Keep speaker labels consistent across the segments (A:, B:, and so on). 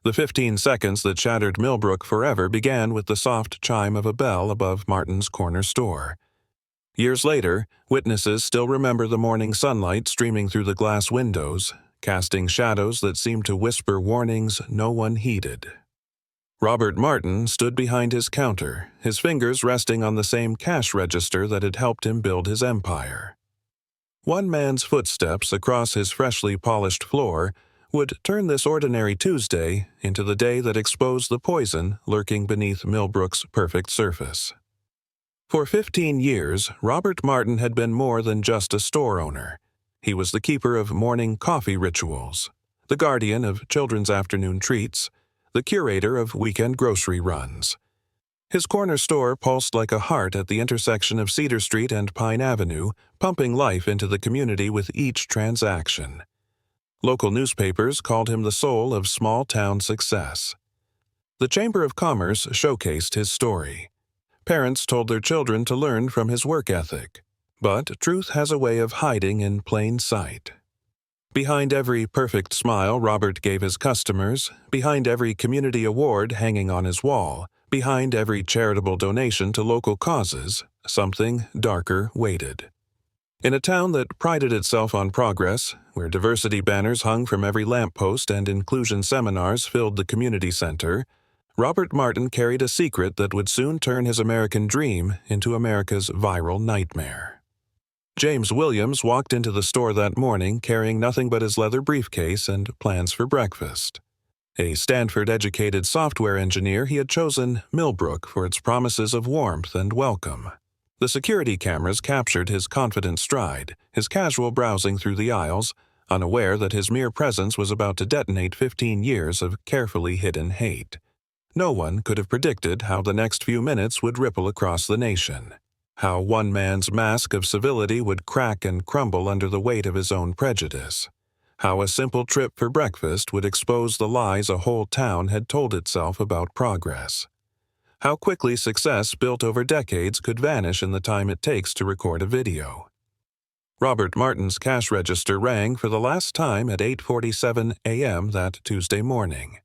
A: The 15 seconds that shattered Millbrook forever began with the soft chime of a bell above Martin's corner store. Years later, witnesses still remember the morning sunlight streaming through the glass windows, casting shadows that seemed to whisper warnings no one heeded. Robert Martin stood behind his counter, his fingers resting on the same cash register that had helped him build his empire. One man's footsteps across his freshly polished floor would turn this ordinary Tuesday into the day that exposed the poison lurking beneath Millbrook's perfect surface. For 15 years, Robert Martin had been more than just a store owner. He was the keeper of morning coffee rituals, the guardian of children's afternoon treats, the curator of weekend grocery runs. His corner store pulsed like a heart at the intersection of Cedar Street and Pine Avenue, pumping life into the community with each transaction. Local newspapers called him the soul of small-town success. The Chamber of Commerce showcased his story. Parents told their children to learn from his work ethic. But truth has a way of hiding in plain sight. Behind every perfect smile Robert gave his customers, behind every community award hanging on his wall, behind every charitable donation to local causes, something darker waited. In a town that prided itself on progress, where diversity banners hung from every lamppost and inclusion seminars filled the community center, Robert Martin carried a secret that would soon turn his American dream into America's viral nightmare. James Williams walked into the store that morning carrying nothing but his leather briefcase and plans for breakfast. A Stanford-educated software engineer, he had chosen Millbrook for its promises of warmth and welcome. The security cameras captured his confident stride, his casual browsing through the aisles, unaware that his mere presence was about to detonate 15 years of carefully hidden hate. No one could have predicted how the next few minutes would ripple across the nation. How one man's mask of civility would crack and crumble under the weight of his own prejudice. How a simple trip for breakfast would expose the lies a whole town had told itself about progress. How quickly success built over decades could vanish in the time it takes to record a video. Robert Martin's cash register rang for the last time at 8:47 a.m. that Tuesday morning.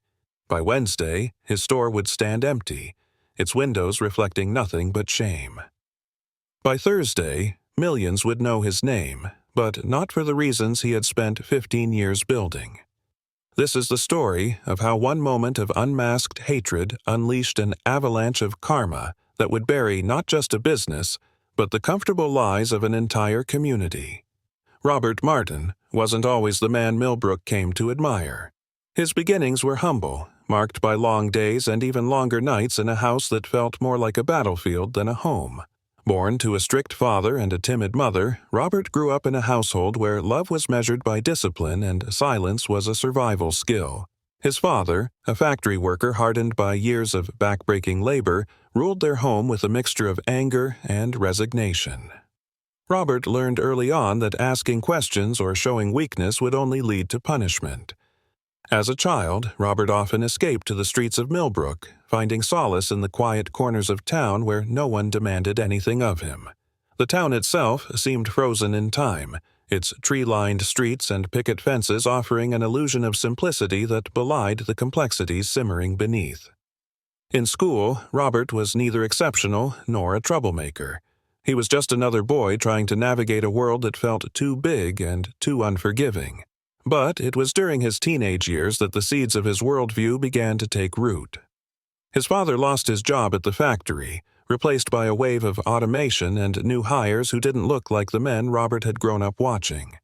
A: By Wednesday, his store would stand empty, its windows reflecting nothing but shame. By Thursday, millions would know his name, but not for the reasons he had spent 15 years building. This is the story of how one moment of unmasked hatred unleashed an avalanche of karma that would bury not just a business, but the comfortable lies of an entire community. Robert Martin wasn't always the man Millbrook came to admire. His beginnings were humble, marked by long days and even longer nights in a house that felt more like a battlefield than a home. Born to a strict father and a timid mother, Robert grew up in a household where love was measured by discipline and silence was a survival skill. His father, a factory worker hardened by years of backbreaking labor, ruled their home with a mixture of anger and resignation. Robert learned early on that asking questions or showing weakness would only lead to punishment. As a child, Robert often escaped to the streets of Millbrook, finding solace in the quiet corners of town where no one demanded anything of him. The town itself seemed frozen in time, its tree-lined streets and picket fences offering an illusion of simplicity that belied the complexities simmering beneath. In school, Robert was neither exceptional nor a troublemaker. He was just another boy trying to navigate a world that felt too big and too unforgiving. But it was during his teenage years that the seeds of his worldview began to take root. His father lost his job at the factory, replaced by a wave of automation and new hires who didn't look like the men Robert had grown up watching.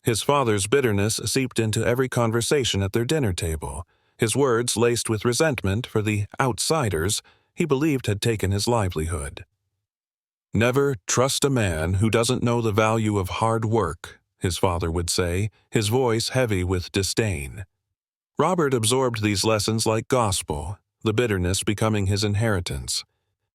A: His father's bitterness seeped into every conversation at their dinner table, his words laced with resentment for the outsiders he believed had taken his livelihood. "Never trust a man who doesn't know the value of hard work," his father would say, his voice heavy with disdain. Robert absorbed these lessons like gospel, the bitterness becoming his inheritance.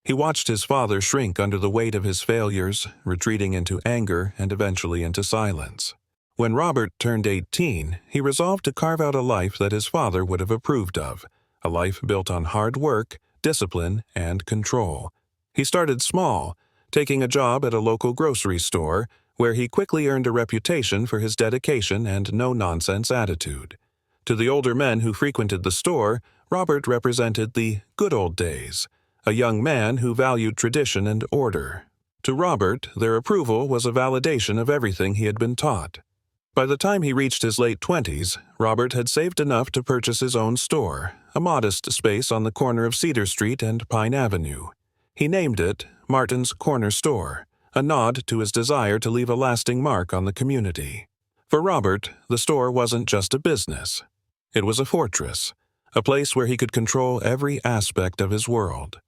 A: He watched his father shrink under the weight of his failures, retreating into anger and eventually into silence. When Robert turned 18, he resolved to carve out a life that his father would have approved of, a life built on hard work, discipline, and control. He started small, taking a job at a local grocery store, where he quickly earned a reputation for his dedication and no-nonsense attitude. To the older men who frequented the store, Robert represented the good old days, a young man who valued tradition and order. To Robert, their approval was a validation of everything he had been taught. By the time he reached his late 20s, Robert had saved enough to purchase his own store, a modest space on the corner of Cedar Street and Pine Avenue. He named it Martin's Corner Store, a nod to his desire to leave a lasting mark on the community. For Robert, the store wasn't just a business. It was a fortress, a place where he could control every aspect of his world.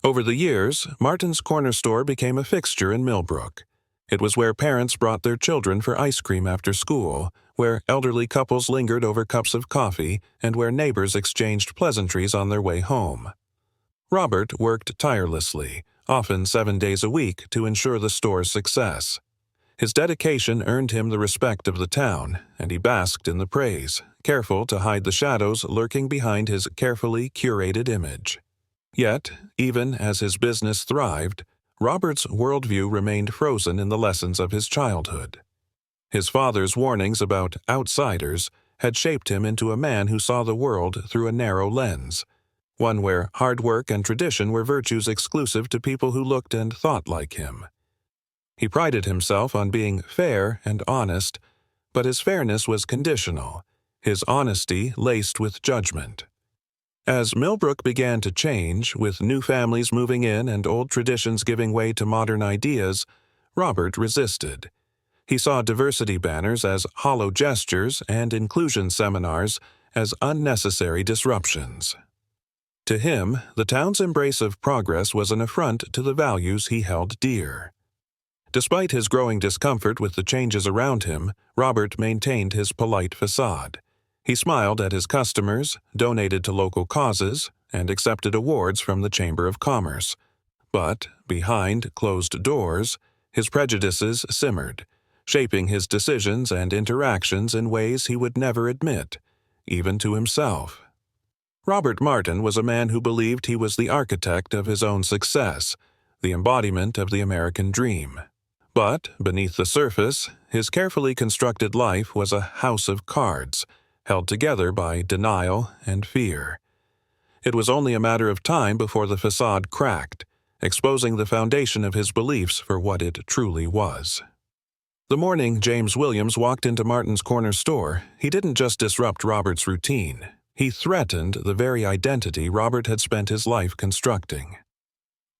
A: Over the years, Martin's Corner Store became a fixture in Millbrook. It was where parents brought their children for ice cream after school, where elderly couples lingered over cups of coffee, and where neighbors exchanged pleasantries on their way home. Robert worked tirelessly, often 7 days a week, to ensure the store's success. His dedication earned him the respect of the town, and he basked in the praise, careful to hide the shadows lurking behind his carefully curated image. Yet, even as his business thrived, Robert's worldview remained frozen in the lessons of his childhood. His father's warnings about outsiders had shaped him into a man who saw the world through a narrow lens, one where hard work and tradition were virtues exclusive to people who looked and thought like him. He prided himself on being fair and honest, but his fairness was conditional, his honesty laced with judgment. As Millbrook began to change, with new families moving in and old traditions giving way to modern ideas, Robert resisted. He saw diversity banners as hollow gestures and inclusion seminars as unnecessary disruptions. To him, the town's embrace of progress was an affront to the values he held dear. Despite his growing discomfort with the changes around him, Robert maintained his polite facade. He smiled at his customers, donated to local causes, and accepted awards from the Chamber of Commerce. But, behind closed doors, his prejudices simmered, shaping his decisions and interactions in ways he would never admit, even to himself. Robert Martin was a man who believed he was the architect of his own success, the embodiment of the American dream. But, beneath the surface, his carefully constructed life was a house of cards, held together by denial and fear. It was only a matter of time before the facade cracked, exposing the foundation of his beliefs for what it truly was. The morning James Williams walked into Martin's Corner Store, he didn't just disrupt Robert's routine. He threatened the very identity Robert had spent his life constructing.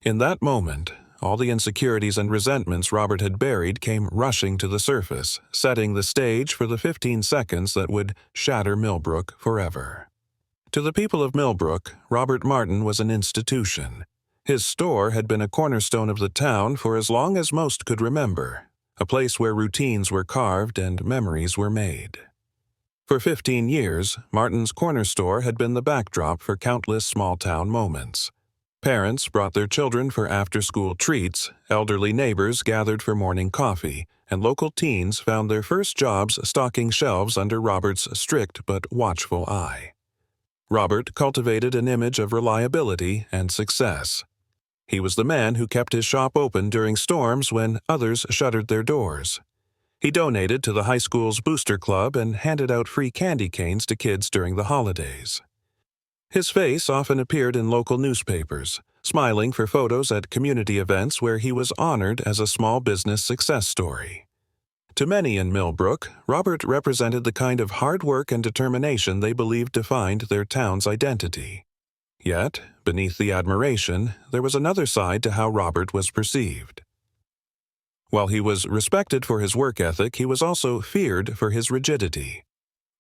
A: In that moment, all the insecurities and resentments Robert had buried came rushing to the surface, setting the stage for the 15 seconds that would shatter Millbrook forever. To the people of Millbrook, Robert Martin was an institution. His store had been a cornerstone of the town for as long as most could remember, a place where routines were carved and memories were made. For 15 years, Martin's Corner Store had been the backdrop for countless small-town moments. Parents brought their children for after-school treats, elderly neighbors gathered for morning coffee, and local teens found their first jobs stocking shelves under Robert's strict but watchful eye. Robert cultivated an image of reliability and success. He was the man who kept his shop open during storms when others shuttered their doors. He donated to the high school's booster club and handed out free candy canes to kids during the holidays. His face often appeared in local newspapers, smiling for photos at community events where he was honored as a small business success story. To many in Millbrook, Robert represented the kind of hard work and determination they believed defined their town's identity. Yet, beneath the admiration, there was another side to how Robert was perceived. While he was respected for his work ethic, he was also feared for his rigidity.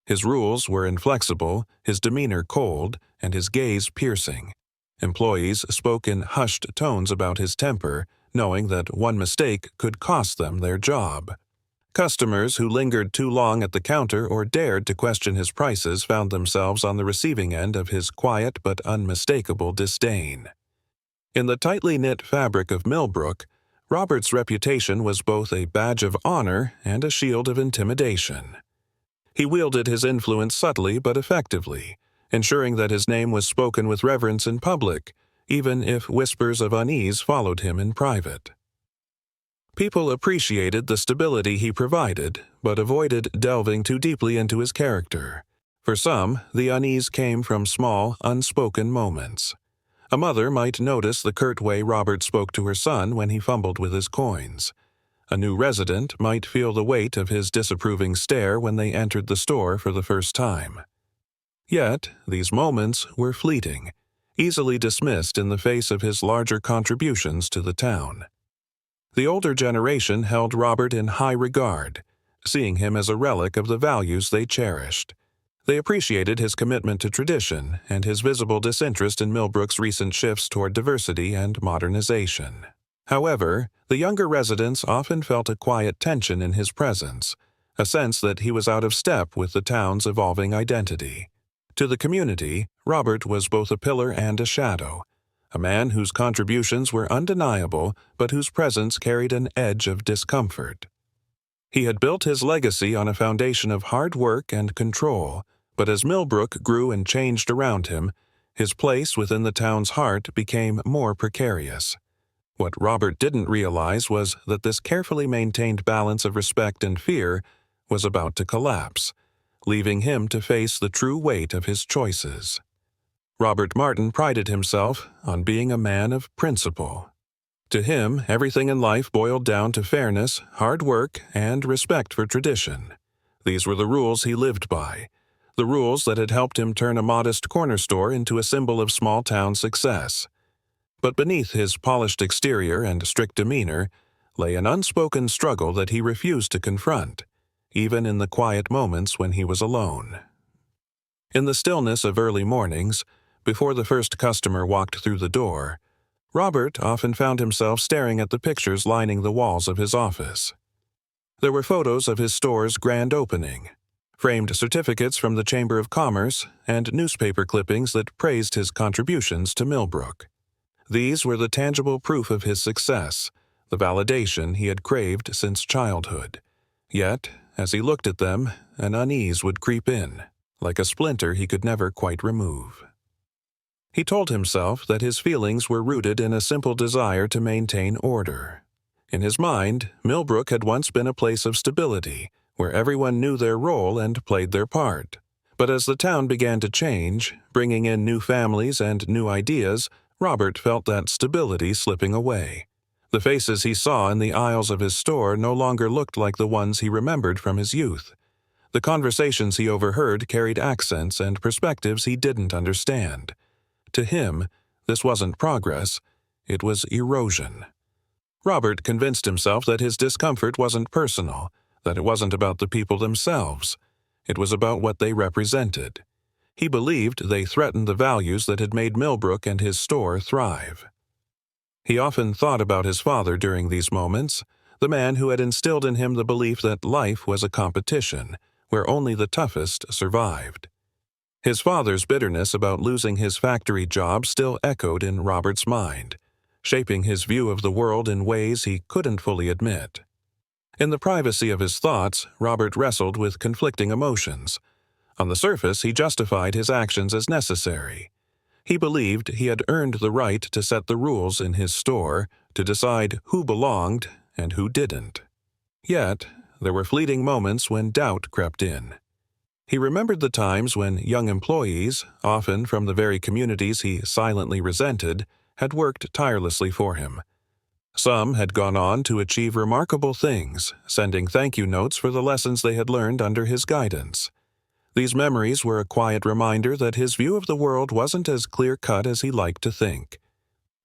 A: His rules were inflexible, his demeanor cold, and his gaze piercing. Employees spoke in hushed tones about his temper, knowing that one mistake could cost them their job. Customers who lingered too long at the counter or dared to question his prices found themselves on the receiving end of his quiet but unmistakable disdain. In the tightly knit fabric of Millbrook, Robert's reputation was both a badge of honor and a shield of intimidation. He wielded his influence subtly but effectively, ensuring that his name was spoken with reverence in public, even if whispers of unease followed him in private. People appreciated the stability he provided, but avoided delving too deeply into his character. For some, the unease came from small, unspoken moments. A mother might notice the curt way Robert spoke to her son when he fumbled with his coins. A new resident might feel the weight of his disapproving stare when they entered the store for the first time. Yet, these moments were fleeting, easily dismissed in the face of his larger contributions to the town. The older generation held Robert in high regard, seeing him as a relic of the values they cherished. They appreciated his commitment to tradition and his visible disinterest in Millbrook's recent shifts toward diversity and modernization. However, the younger residents often felt a quiet tension in his presence, a sense that he was out of step with the town's evolving identity. To the community, Robert was both a pillar and a shadow, a man whose contributions were undeniable but whose presence carried an edge of discomfort. He had built his legacy on a foundation of hard work and control, but as Millbrook grew and changed around him, his place within the town's heart became more precarious. What Robert didn't realize was that this carefully maintained balance of respect and fear was about to collapse, leaving him to face the true weight of his choices. Robert Martin prided himself on being a man of principle. To him, everything in life boiled down to fairness, hard work, and respect for tradition. These were the rules he lived by, the rules that had helped him turn a modest corner store into a symbol of small-town success. But beneath his polished exterior and strict demeanor lay an unspoken struggle that he refused to confront, even in the quiet moments when he was alone. In the stillness of early mornings, before the first customer walked through the door, Robert often found himself staring at the pictures lining the walls of his office. There were photos of his store's grand opening, framed certificates from the Chamber of Commerce, and newspaper clippings that praised his contributions to Millbrook. These were the tangible proof of his success, the validation he had craved since childhood. Yet, as he looked at them, an unease would creep in, like a splinter he could never quite remove. He told himself that his feelings were rooted in a simple desire to maintain order. In his mind, Millbrook had once been a place of stability, where everyone knew their role and played their part. But as the town began to change, bringing in new families and new ideas, Robert felt that stability slipping away. The faces he saw in the aisles of his store no longer looked like the ones he remembered from his youth. The conversations he overheard carried accents and perspectives he didn't understand. To him, this wasn't progress, it was erosion. Robert convinced himself that his discomfort wasn't personal, that it wasn't about the people themselves. It was about what they represented. He believed they threatened the values that had made Millbrook and his store thrive. He often thought about his father during these moments, the man who had instilled in him the belief that life was a competition, where only the toughest survived. His father's bitterness about losing his factory job still echoed in Robert's mind, shaping his view of the world in ways he couldn't fully admit. In the privacy of his thoughts, Robert wrestled with conflicting emotions. On the surface, he justified his actions as necessary. He believed he had earned the right to set the rules in his store, to decide who belonged and who didn't. Yet, there were fleeting moments when doubt crept in. He remembered the times when young employees, often from the very communities he silently resented, had worked tirelessly for him. Some had gone on to achieve remarkable things, sending thank-you notes for the lessons they had learned under his guidance. These memories were a quiet reminder that his view of the world wasn't as clear-cut as he liked to think.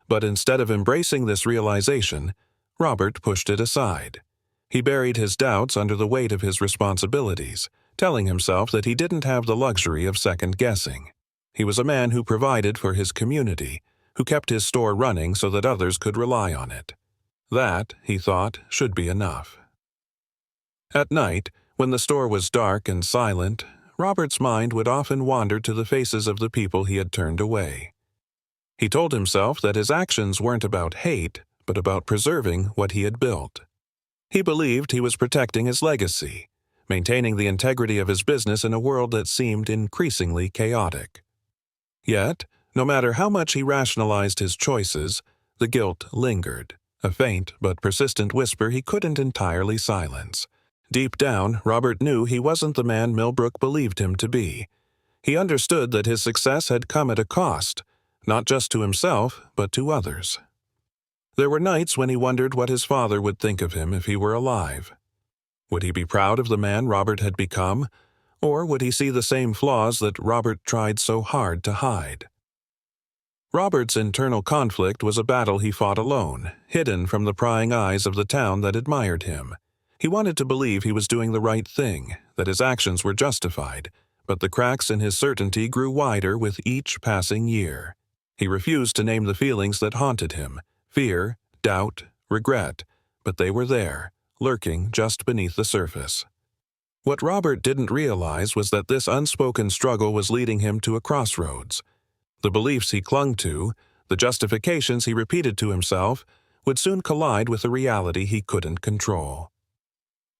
A: But instead of embracing this realization, Robert pushed it aside. He buried his doubts under the weight of his responsibilities, telling himself that he didn't have the luxury of second-guessing. He was a man who provided for his community, who kept his store running so that others could rely on it. That, he thought, should be enough. At night, when the store was dark and silent, Robert's mind would often wander to the faces of the people he had turned away. He told himself that his actions weren't about hate, but about preserving what he had built. He believed he was protecting his legacy, maintaining the integrity of his business in a world that seemed increasingly chaotic. Yet, no matter how much he rationalized his choices, the guilt lingered, a faint but persistent whisper he couldn't entirely silence. Deep down, Robert knew he wasn't the man Millbrook believed him to be. He understood that his success had come at a cost, not just to himself, but to others. There were nights when he wondered what his father would think of him if he were alive. Would he be proud of the man Robert had become, or would he see the same flaws that Robert tried so hard to hide? Robert's internal conflict was a battle he fought alone, hidden from the prying eyes of the town that admired him. He wanted to believe he was doing the right thing, that his actions were justified, but the cracks in his certainty grew wider with each passing year. He refused to name the feelings that haunted him: fear, doubt, regret, but they were there, lurking just beneath the surface. What Robert didn't realize was that this unspoken struggle was leading him to a crossroads. The beliefs he clung to, the justifications he repeated to himself, would soon collide with a reality he couldn't control.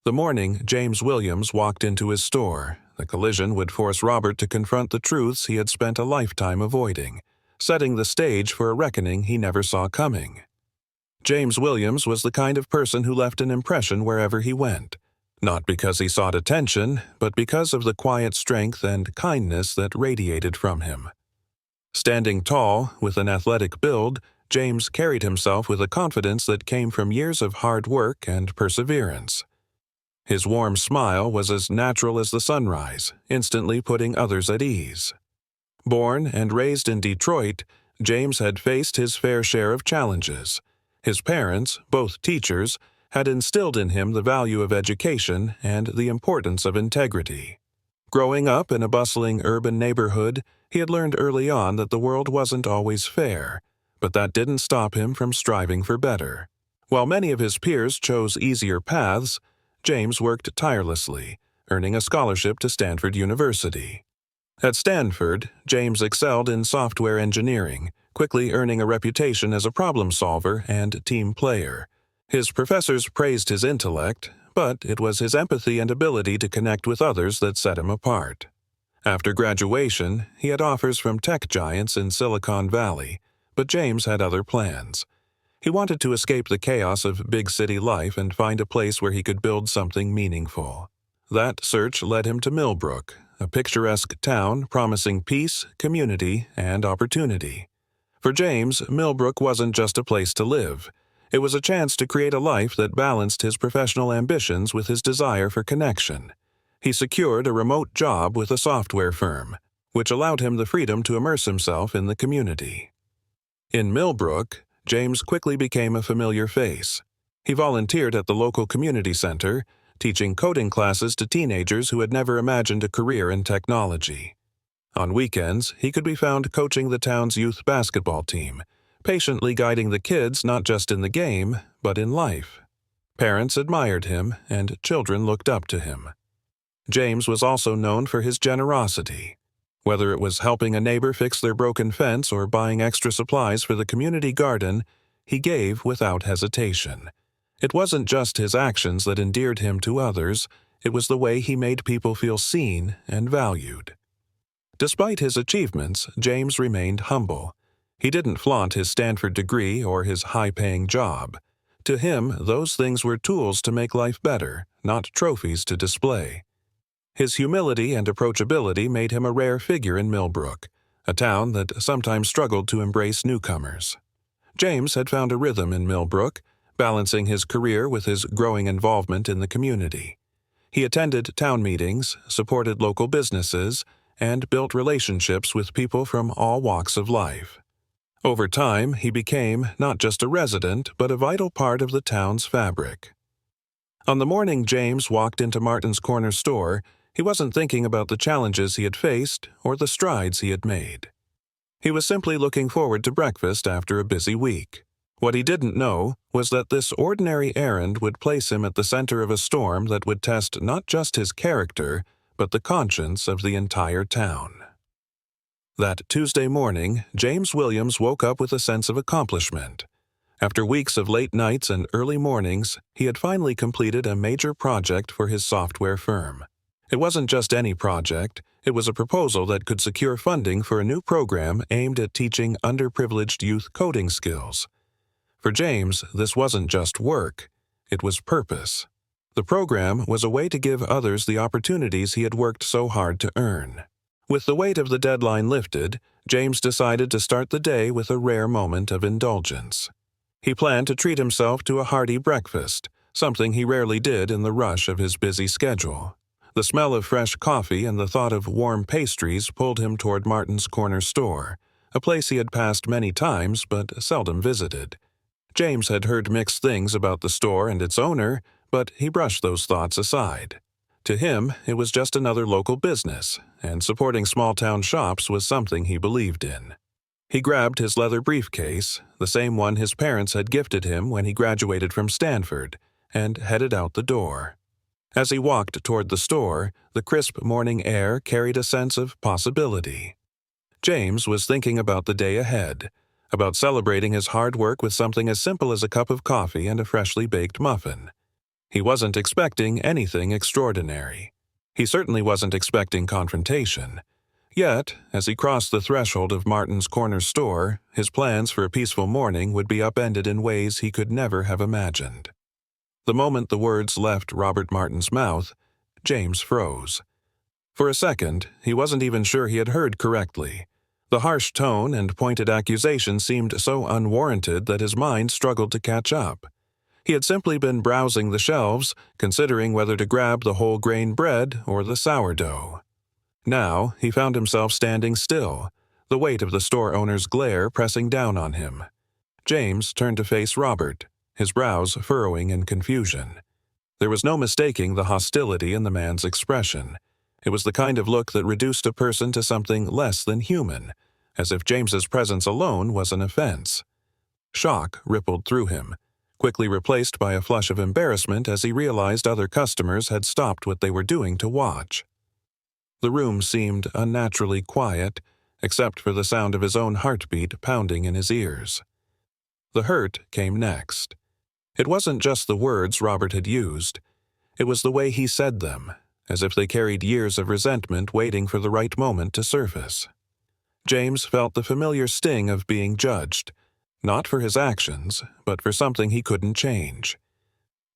A: The morning James Williams walked into his store, the collision would force Robert to confront the truths he had spent a lifetime avoiding, setting the stage for a reckoning he never saw coming. James Williams was the kind of person who left an impression wherever he went, not because he sought attention, but because of the quiet strength and kindness that radiated from him. Standing tall, with an athletic build, James carried himself with a confidence that came from years of hard work and perseverance. His warm smile was as natural as the sunrise, instantly putting others at ease. Born and raised in Detroit, James had faced his fair share of challenges. His parents, both teachers, had instilled in him the value of education and the importance of integrity. Growing up in a bustling urban neighborhood, he had learned early on that the world wasn't always fair, but that didn't stop him from striving for better. While many of his peers chose easier paths, James worked tirelessly, earning a scholarship to Stanford University. At Stanford, James excelled in software engineering, quickly earning a reputation as a problem solver and team player. His professors praised his intellect, but it was his empathy and ability to connect with others that set him apart. After graduation, he had offers from tech giants in Silicon Valley, but James had other plans. He wanted to escape the chaos of big city life and find a place where he could build something meaningful. That search led him to Millbrook, a picturesque town promising peace, community, and opportunity. For James, Millbrook wasn't just a place to live. It was a chance to create a life that balanced his professional ambitions with his desire for connection. He secured a remote job with a software firm, which allowed him the freedom to immerse himself in the community. In Millbrook, James quickly became a familiar face. He volunteered at the local community center, teaching coding classes to teenagers who had never imagined a career in technology. On weekends, he could be found coaching the town's youth basketball team, patiently guiding the kids not just in the game, but in life. Parents admired him, and children looked up to him. James was also known for his generosity. Whether it was helping a neighbor fix their broken fence or buying extra supplies for the community garden, he gave without hesitation. It wasn't just his actions that endeared him to others, it was the way he made people feel seen and valued. Despite his achievements, James remained humble. He didn't flaunt his Stanford degree or his high-paying job. To him, those things were tools to make life better, not trophies to display. His humility and approachability made him a rare figure in Millbrook, a town that sometimes struggled to embrace newcomers. James had found a rhythm in Millbrook, balancing his career with his growing involvement in the community. He attended town meetings, supported local businesses, and built relationships with people from all walks of life. Over time, he became not just a resident, but a vital part of the town's fabric. On the morning James walked into Martin's Corner store, he wasn't thinking about the challenges he had faced or the strides he had made. He was simply looking forward to breakfast after a busy week. What he didn't know was that this ordinary errand would place him at the center of a storm that would test not just his character, but the conscience of the entire town. That Tuesday morning, James Williams woke up with a sense of accomplishment. After weeks of late nights and early mornings, he had finally completed a major project for his software firm. It wasn't just any project, it was a proposal that could secure funding for a new program aimed at teaching underprivileged youth coding skills. For James, this wasn't just work, it was purpose. The program was a way to give others the opportunities he had worked so hard to earn. With the weight of the deadline lifted, James decided to start the day with a rare moment of indulgence. He planned to treat himself to a hearty breakfast, something he rarely did in the rush of his busy schedule. The smell of fresh coffee and the thought of warm pastries pulled him toward Martin's Corner store, a place he had passed many times but seldom visited. James had heard mixed things about the store and its owner, but he brushed those thoughts aside. To him, it was just another local business, and supporting small-town shops was something he believed in. He grabbed his leather briefcase, the same one his parents had gifted him when he graduated from Stanford, and headed out the door. As he walked toward the store, the crisp morning air carried a sense of possibility. James was thinking about the day ahead, about celebrating his hard work with something as simple as a cup of coffee and a freshly baked muffin. He wasn't expecting anything extraordinary. He certainly wasn't expecting confrontation. Yet, as he crossed the threshold of Martin's Corner store, his plans for a peaceful morning would be upended in ways he could never have imagined. The moment the words left Robert Martin's mouth, James froze. For a second, he wasn't even sure he had heard correctly. The harsh tone and pointed accusation seemed so unwarranted that his mind struggled to catch up. He had simply been browsing the shelves, considering whether to grab the whole-grain bread or the sourdough. Now, he found himself standing still, the weight of the store owner's glare pressing down on him. James turned to face Robert, his brows furrowing in confusion. There was no mistaking the hostility in the man's expression. It was the kind of look that reduced a person to something less than human, as if James's presence alone was an offense. Shock rippled through him, quickly replaced by a flush of embarrassment as he realized other customers had stopped what they were doing to watch. The room seemed unnaturally quiet, except for the sound of his own heartbeat pounding in his ears. The hurt came next. It wasn't just the words Robert had used. It was the way he said them, as if they carried years of resentment waiting for the right moment to surface. James felt the familiar sting of being judged, not for his actions, but for something he couldn't change.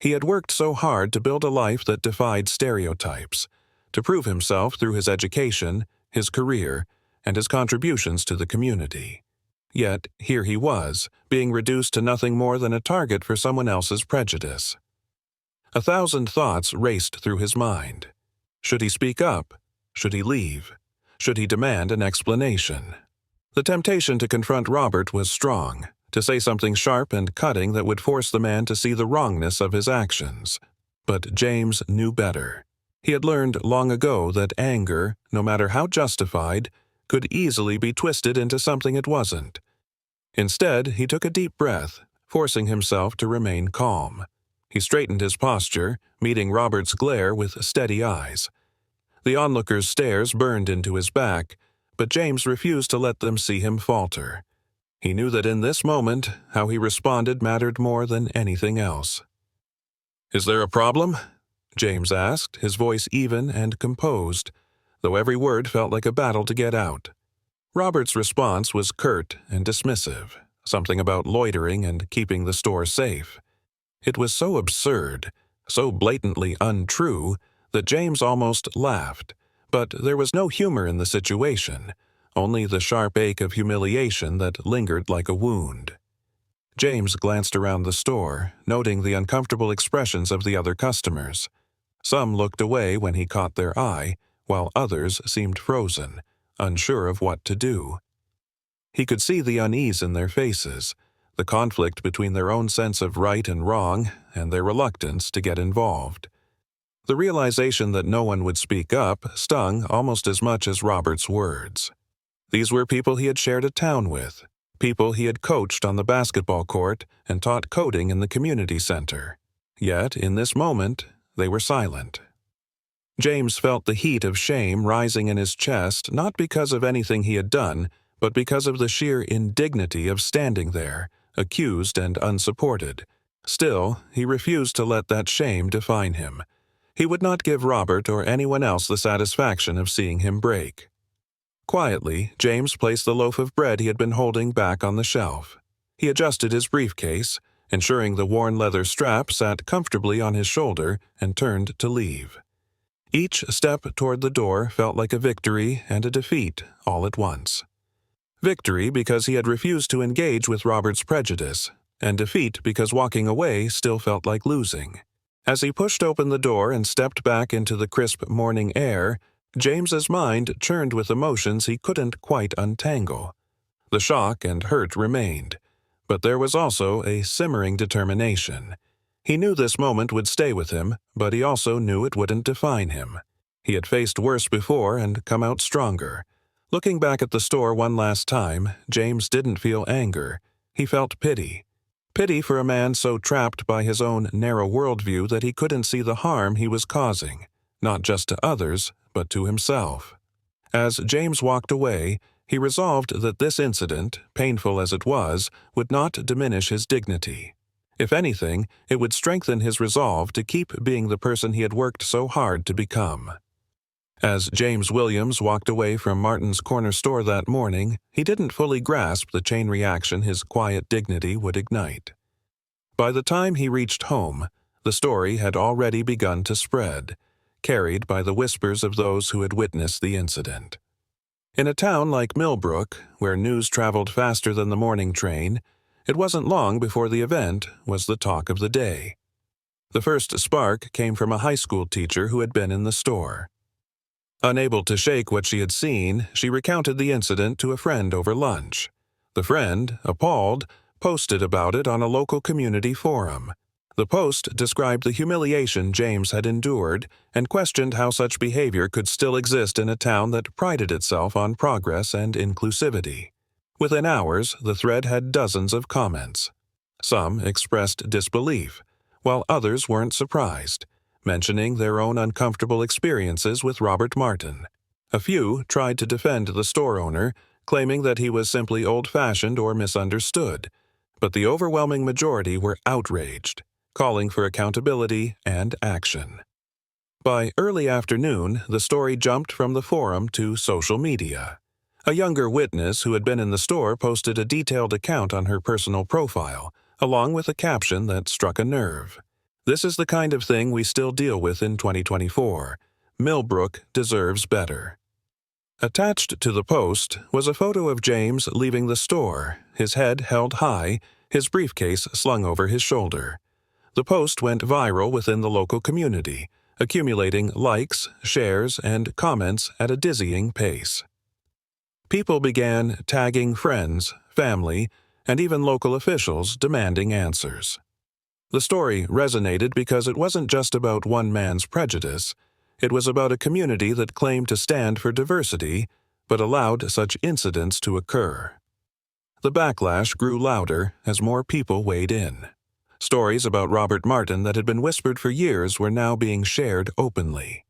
A: He had worked so hard to build a life that defied stereotypes, to prove himself through his education, his career, and his contributions to the community. Yet here he was, being reduced to nothing more than a target for someone else's prejudice. 1,000 thoughts raced through his mind. Should he speak up? Should he leave? Should he demand an explanation? The temptation to confront Robert was strong, to say something sharp and cutting that would force the man to see the wrongness of his actions. But James knew better. He had learned long ago that anger, no matter how justified, could easily be twisted into something it wasn't. Instead, he took a deep breath, forcing himself to remain calm. He straightened his posture, meeting Robert's glare with steady eyes. The onlooker's stares burned into his back, but James refused to let them see him falter. He knew that in this moment, how he responded mattered more than anything else. "Is there a problem?" James asked, his voice even and composed, though every word felt like a battle to get out. Robert's response was curt and dismissive, something about loitering and keeping the store safe. It was so absurd, so blatantly untrue, that James almost laughed, but there was no humor in the situation, only the sharp ache of humiliation that lingered like a wound. James glanced around the store, noting the uncomfortable expressions of the other customers. Some looked away when he caught their eye, while others seemed frozen, unsure of what to do. He could see the unease in their faces, the conflict between their own sense of right and wrong and their reluctance to get involved. The realization that no one would speak up stung almost as much as Robert's words. These were people he had shared a town with, people he had coached on the basketball court and taught coding in the community center. Yet, in this moment, they were silent. James felt the heat of shame rising in his chest not because of anything he had done, but because of the sheer indignity of standing there, accused and unsupported. Still, he refused to let that shame define him. He would not give Robert or anyone else the satisfaction of seeing him break. Quietly, James placed the loaf of bread he had been holding back on the shelf. He adjusted his briefcase, ensuring the worn leather strap sat comfortably on his shoulder, and turned to leave. Each step toward the door felt like a victory and a defeat all at once. Victory because he had refused to engage with Robert's prejudice, and defeat because walking away still felt like losing. As he pushed open the door and stepped back into the crisp morning air, James's mind churned with emotions he couldn't quite untangle. The shock and hurt remained, but there was also a simmering determination. He knew this moment would stay with him, but he also knew it wouldn't define him. He had faced worse before and come out stronger. Looking back at the store one last time, James didn't feel anger. He felt pity. Pity for a man so trapped by his own narrow worldview that he couldn't see the harm he was causing, not just to others, but to himself. As James walked away, he resolved that this incident, painful as it was, would not diminish his dignity. If anything, it would strengthen his resolve to keep being the person he had worked so hard to become. As James Williams walked away from Martin's corner store that morning, he didn't fully grasp the chain reaction his quiet dignity would ignite. By the time he reached home, the story had already begun to spread, carried by the whispers of those who had witnessed the incident. In a town like Millbrook, where news traveled faster than the morning train, it wasn't long before the event was the talk of the day. The first spark came from a high school teacher who had been in the store. Unable to shake what she had seen, she recounted the incident to a friend over lunch. The friend, appalled, posted about it on a local community forum. The post described the humiliation James had endured and questioned how such behavior could still exist in a town that prided itself on progress and inclusivity. Within hours, the thread had dozens of comments. Some expressed disbelief, while others weren't surprised, mentioning their own uncomfortable experiences with Robert Martin. A few tried to defend the store owner, claiming that he was simply old-fashioned or misunderstood, but the overwhelming majority were outraged, calling for accountability and action. By early afternoon, the story jumped from the forum to social media. A younger witness who had been in the store posted a detailed account on her personal profile, along with a caption that struck a nerve. "This is the kind of thing we still deal with in 2024. Millbrook deserves better." Attached to the post was a photo of James leaving the store, his head held high, his briefcase slung over his shoulder. The post went viral within the local community, accumulating likes, shares, and comments at a dizzying pace. People began tagging friends, family, and even local officials demanding answers. The story resonated because it wasn't just about one man's prejudice. It was about a community that claimed to stand for diversity, but allowed such incidents to occur. The backlash grew louder as more people weighed in. Stories about Robert Martin that had been whispered for years were now being shared openly.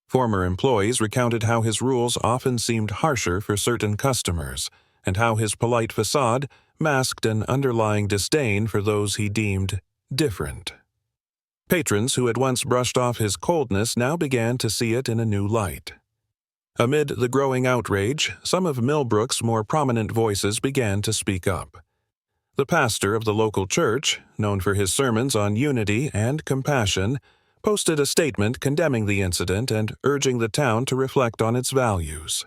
A: Former employees recounted how his rules often seemed harsher for certain customers, and how his polite facade masked an underlying disdain for those he deemed different. Patrons who had once brushed off his coldness now began to see it in a new light. Amid the growing outrage, some of Millbrook's more prominent voices began to speak up. The pastor of the local church, known for his sermons on unity and compassion, posted a statement condemning the incident and urging the town to reflect on its values.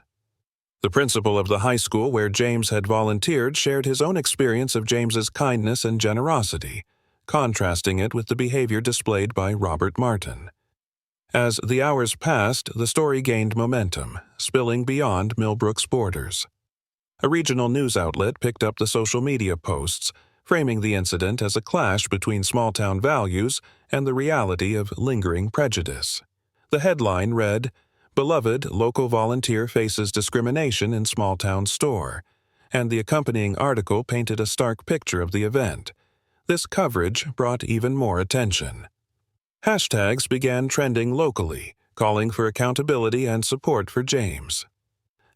A: The principal of the high school where James had volunteered shared his own experience of James's kindness and generosity, contrasting it with the behavior displayed by Robert Martin. As the hours passed, the story gained momentum, spilling beyond Millbrook's borders. A regional news outlet picked up the social media posts, framing the incident as a clash between small-town values and the reality of lingering prejudice. The headline read, "Beloved local volunteer faces discrimination in small-town store," and the accompanying article painted a stark picture of the event. This coverage brought even more attention. Hashtags began trending locally, calling for accountability and support for James.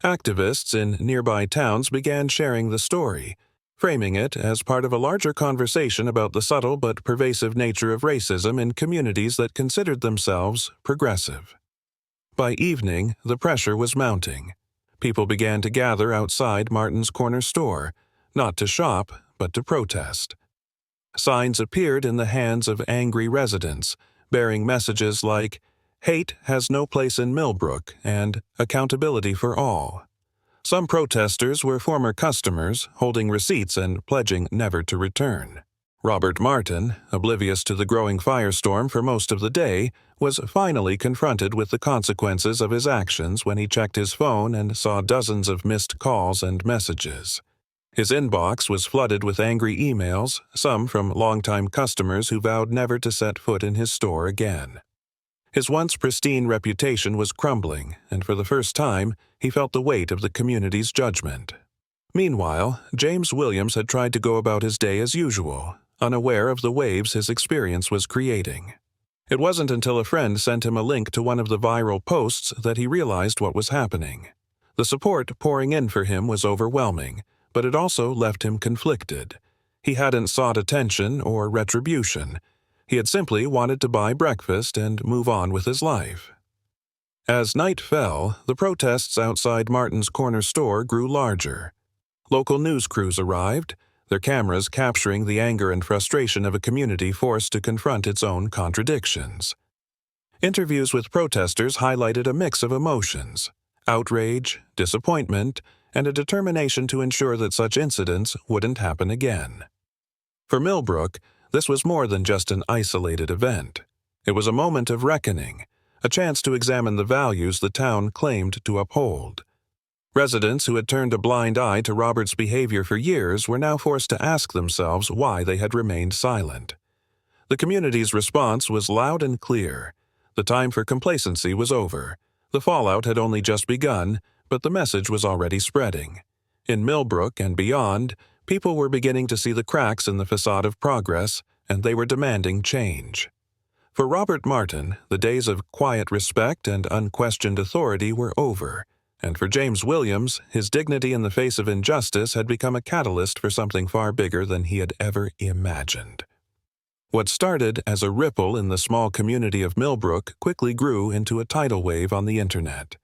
A: Activists in nearby towns began sharing the story, framing it as part of a larger conversation about the subtle but pervasive nature of racism in communities that considered themselves progressive. By evening, the pressure was mounting. People began to gather outside Martin's corner store, not to shop, but to protest. Signs appeared in the hands of angry residents, bearing messages like, Hate has no place in Millbrook, and accountability for all. Some protesters were former customers, holding receipts and pledging never to return. Robert Martin, oblivious to the growing firestorm for most of the day, was finally confronted with the consequences of his actions when he checked his phone and saw dozens of missed calls and messages. His inbox was flooded with angry emails, some from longtime customers who vowed never to set foot in his store again. His once pristine reputation was crumbling, and for the first time, he felt the weight of the community's judgment. Meanwhile, James Williams had tried to go about his day as usual, unaware of the waves his experience was creating. It wasn't until a friend sent him a link to one of the viral posts that he realized what was happening. The support pouring in for him was overwhelming, but it also left him conflicted. He hadn't sought attention or retribution. He had simply wanted to buy breakfast and move on with his life. As night fell, the protests outside Martin's corner store grew larger. Local news crews arrived, their cameras capturing the anger and frustration of a community forced to confront its own contradictions. Interviews with protesters highlighted a mix of emotions: outrage, disappointment, and a determination to ensure that such incidents wouldn't happen again. For Millbrook, this was more than just an isolated event. It was a moment of reckoning, a chance to examine the values the town claimed to uphold. Residents who had turned a blind eye to Robert's behavior for years were now forced to ask themselves why they had remained silent. The community's response was loud and clear. The time for complacency was over. The fallout had only just begun, but the message was already spreading. In Millbrook and beyond, people were beginning to see the cracks in the facade of progress, and they were demanding change. For Robert Martin, the days of quiet respect and unquestioned authority were over, and for James Williams, his dignity in the face of injustice had become a catalyst for something far bigger than he had ever imagined. What started as a ripple in the small community of Millbrook quickly grew into a tidal wave on the internet.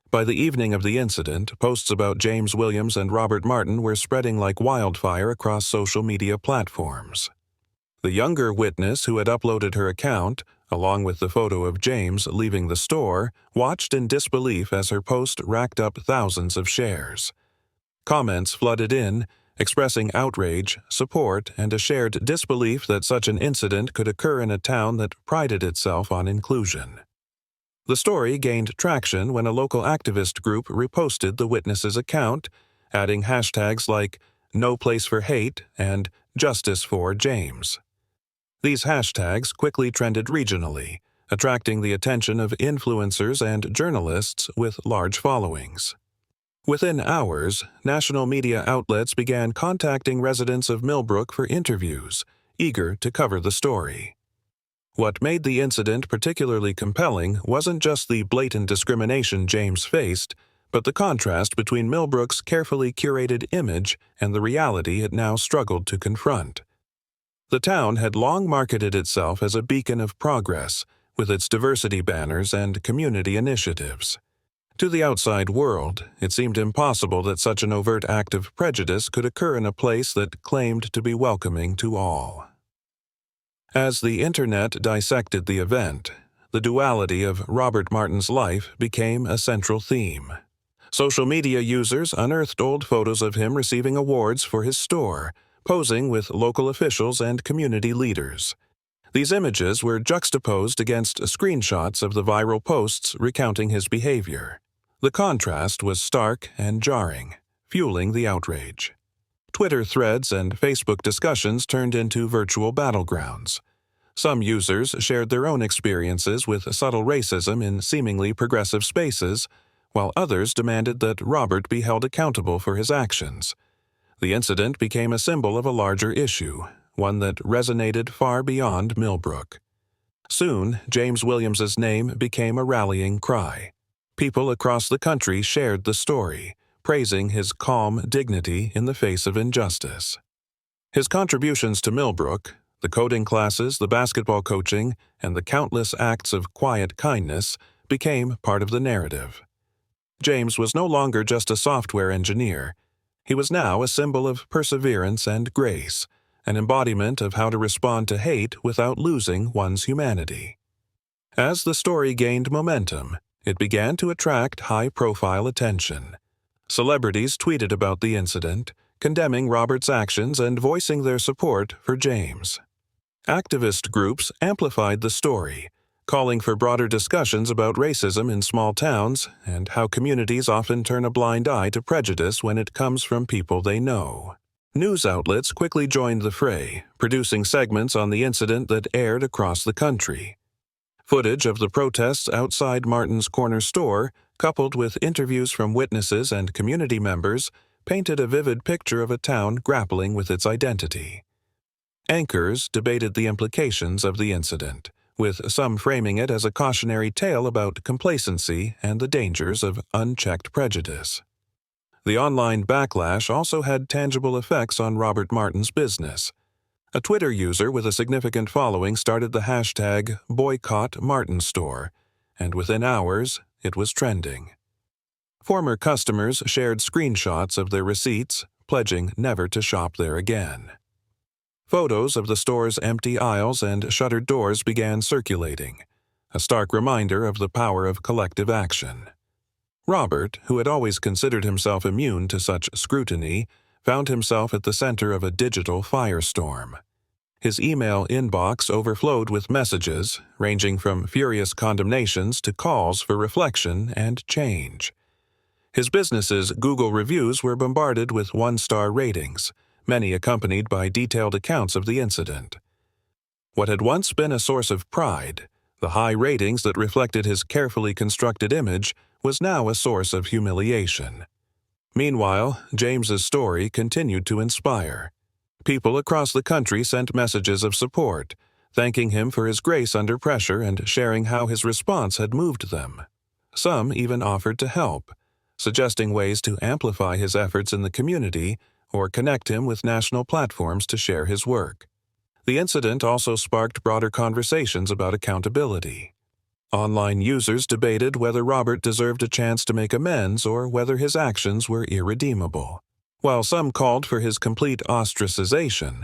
A: By the evening of the incident, posts about James Williams and Robert Martin were spreading like wildfire across social media platforms. The younger witness who had uploaded her account, along with the photo of James leaving the store, watched in disbelief as her post racked up thousands of shares. Comments flooded in, expressing outrage, support, and a shared disbelief that such an incident could occur in a town that prided itself on inclusion. The story gained traction when a local activist group reposted the witness's account, adding hashtags like "No Place for Hate" and "Justice for James." These hashtags quickly trended regionally, attracting the attention of influencers and journalists with large followings. Within hours, national media outlets began contacting residents of Millbrook for interviews, eager to cover the story. What made the incident particularly compelling wasn't just the blatant discrimination James faced, but the contrast between Millbrook's carefully curated image and the reality it now struggled to confront. The town had long marketed itself as a beacon of progress, with its diversity banners and community initiatives. To the outside world, it seemed impossible that such an overt act of prejudice could occur in a place that claimed to be welcoming to all. As the internet dissected the event, the duality of Robert Martin's life became a central theme. Social media users unearthed old photos of him receiving awards for his store, posing with local officials and community leaders. These images were juxtaposed against screenshots of the viral posts recounting his behavior. The contrast was stark and jarring, fueling the outrage. Twitter threads and Facebook discussions turned into virtual battlegrounds. Some users shared their own experiences with subtle racism in seemingly progressive spaces, while others demanded that Robert be held accountable for his actions. The incident became a symbol of a larger issue, one that resonated far beyond Millbrook. Soon, James Williams's name became a rallying cry. People across the country shared the story, praising his calm dignity in the face of injustice. His contributions to Millbrook, the coding classes, the basketball coaching, and the countless acts of quiet kindness, became part of the narrative. James was no longer just a software engineer. He was now a symbol of perseverance and grace, an embodiment of how to respond to hate without losing one's humanity. As the story gained momentum, it began to attract high-profile attention. Celebrities tweeted about the incident, condemning Robert's actions and voicing their support for James. Activist groups amplified the story, calling for broader discussions about racism in small towns and how communities often turn a blind eye to prejudice when it comes from people they know. News outlets quickly joined the fray, producing segments on the incident that aired across the country. Footage of the protests outside Martin's Corner store, coupled with interviews from witnesses and community members, painted a vivid picture of a town grappling with its identity. Anchors debated the implications of the incident, with some framing it as a cautionary tale about complacency and the dangers of unchecked prejudice. The online backlash also had tangible effects on Robert Martin's business. A Twitter user with a significant following started the hashtag #BoycottMartinStore, and within hours, it was trending. Former customers shared screenshots of their receipts, pledging never to shop there again. Photos of the store's empty aisles and shuttered doors began circulating, a stark reminder of the power of collective action. Robert, who had always considered himself immune to such scrutiny, found himself at the center of a digital firestorm. His email inbox overflowed with messages, ranging from furious condemnations to calls for reflection and change. His business's Google reviews were bombarded with one-star ratings, many accompanied by detailed accounts of the incident. What had once been a source of pride, the high ratings that reflected his carefully constructed image, was now a source of humiliation. Meanwhile, James's story continued to inspire. People across the country sent messages of support, thanking him for his grace under pressure and sharing how his response had moved them. Some even offered to help, suggesting ways to amplify his efforts in the community or connect him with national platforms to share his work. The incident also sparked broader conversations about accountability. Online users debated whether Robert deserved a chance to make amends or whether his actions were irredeemable. While some called for his complete ostracization,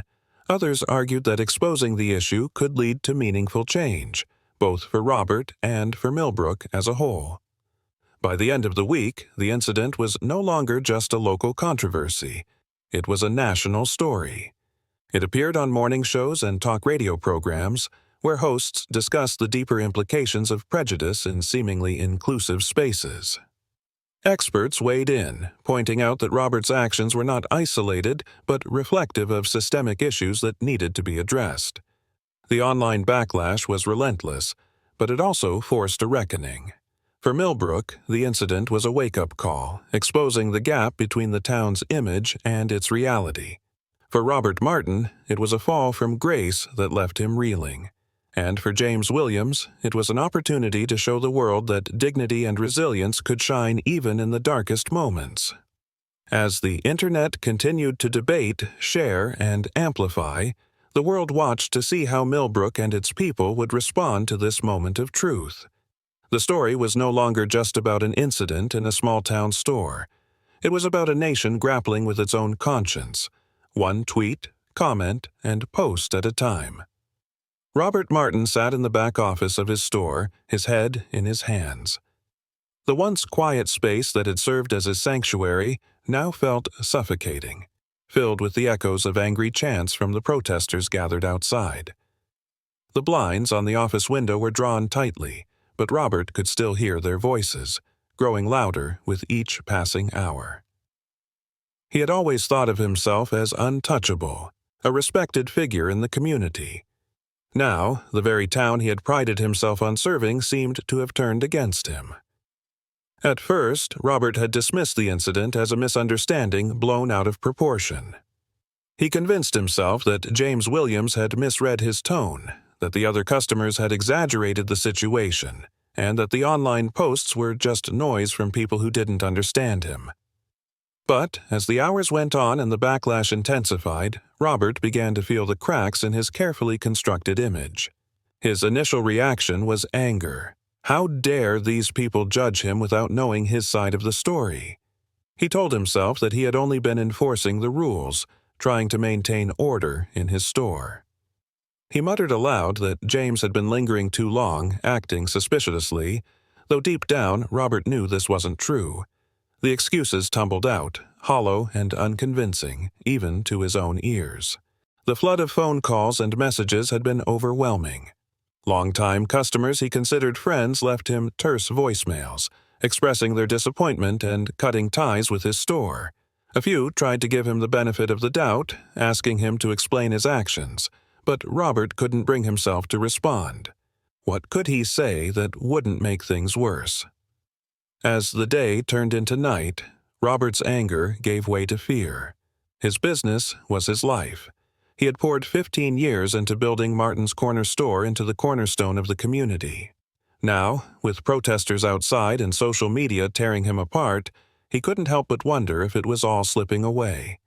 A: others argued that exposing the issue could lead to meaningful change, both for Robert and for Millbrook as a whole. By the end of the week, the incident was no longer just a local controversy. It was a national story. It appeared on morning shows and talk radio programs, where hosts discussed the deeper implications of prejudice in seemingly inclusive spaces. Experts weighed in, pointing out that Robert's actions were not isolated, but reflective of systemic issues that needed to be addressed. The online backlash was relentless, but it also forced a reckoning. For Millbrook, the incident was a wake-up call, exposing the gap between the town's image and its reality. For Robert Martin, it was a fall from grace that left him reeling. And for James Williams, it was an opportunity to show the world that dignity and resilience could shine even in the darkest moments. As the Internet continued to debate, share, and amplify, the world watched to see how Millbrook and its people would respond to this moment of truth. The story was no longer just about an incident in a small-town store. It was about a nation grappling with its own conscience, one tweet, comment, and post at a time. Robert Martin sat in the back office of his store, his head in his hands. The once quiet space that had served as his sanctuary now felt suffocating, filled with the echoes of angry chants from the protesters gathered outside. The blinds on the office window were drawn tightly, but Robert could still hear their voices, growing louder with each passing hour. He had always thought of himself as untouchable, a respected figure in the community. Now, the very town he had prided himself on serving seemed to have turned against him. At first, Robert had dismissed the incident as a misunderstanding blown out of proportion. He convinced himself that James Williams had misread his tone, that the other customers had exaggerated the situation, and that the online posts were just noise from people who didn't understand him. But as the hours went on and the backlash intensified, Robert began to feel the cracks in his carefully constructed image. His initial reaction was anger. How dare these people judge him without knowing his side of the story? He told himself that he had only been enforcing the rules, trying to maintain order in his store. He muttered aloud that James had been lingering too long, acting suspiciously, though deep down Robert knew this wasn't true. The excuses tumbled out, hollow and unconvincing, even to his own ears. The flood of phone calls and messages had been overwhelming. Long-time customers he considered friends left him terse voicemails, expressing their disappointment and cutting ties with his store. A few tried to give him the benefit of the doubt, asking him to explain his actions, but Robert couldn't bring himself to respond. What could he say that wouldn't make things worse? As the day turned into night, Robert's anger gave way to fear. His business was his life. He had poured 15 years into building Martin's Corner store into the cornerstone of the community. Now, with protesters outside and social media tearing him apart, he couldn't help but wonder if it was all slipping away.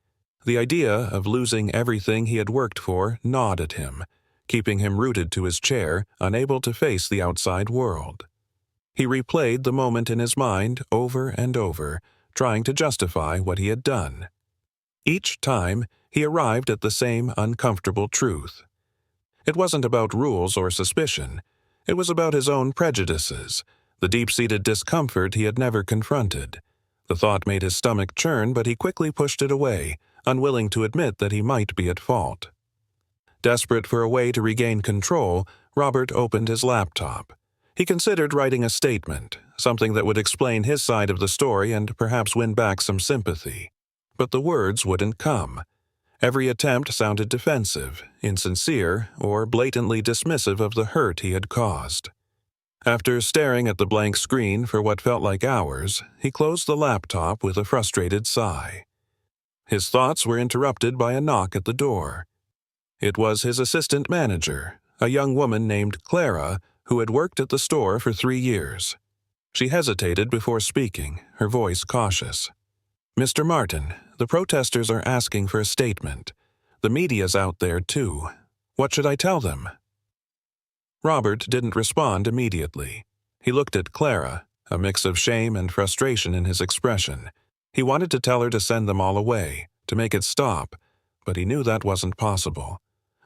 A: The idea of losing everything he had worked for gnawed at him, keeping him rooted to his chair, unable to face the outside world. He replayed the moment in his mind over and over, trying to justify what he had done. Each time, he arrived at the same uncomfortable truth. It wasn't about rules or suspicion. It was about his own prejudices, the deep-seated discomfort he had never confronted. The thought made his stomach churn, but he quickly pushed it away, unwilling to admit that he might be at fault. Desperate for a way to regain control, Robert opened his laptop. He considered writing a statement, something that would explain his side of the story and perhaps win back some sympathy. But the words wouldn't come. Every attempt sounded defensive, insincere, or blatantly dismissive of the hurt he had caused. After staring at the blank screen for what felt like hours, he closed the laptop with a frustrated sigh. His thoughts were interrupted by a knock at the door. It was his assistant manager, a young woman named Clara, who had worked at the store for 3 years. She hesitated before speaking, her voice cautious. "Mr. Martin, the protesters are asking for a statement. The media's out there, too. What should I tell them?" Robert didn't respond immediately. He looked at Clara, a mix of shame and frustration in his expression. He wanted to tell her to send them all away, to make it stop, but he knew that wasn't possible.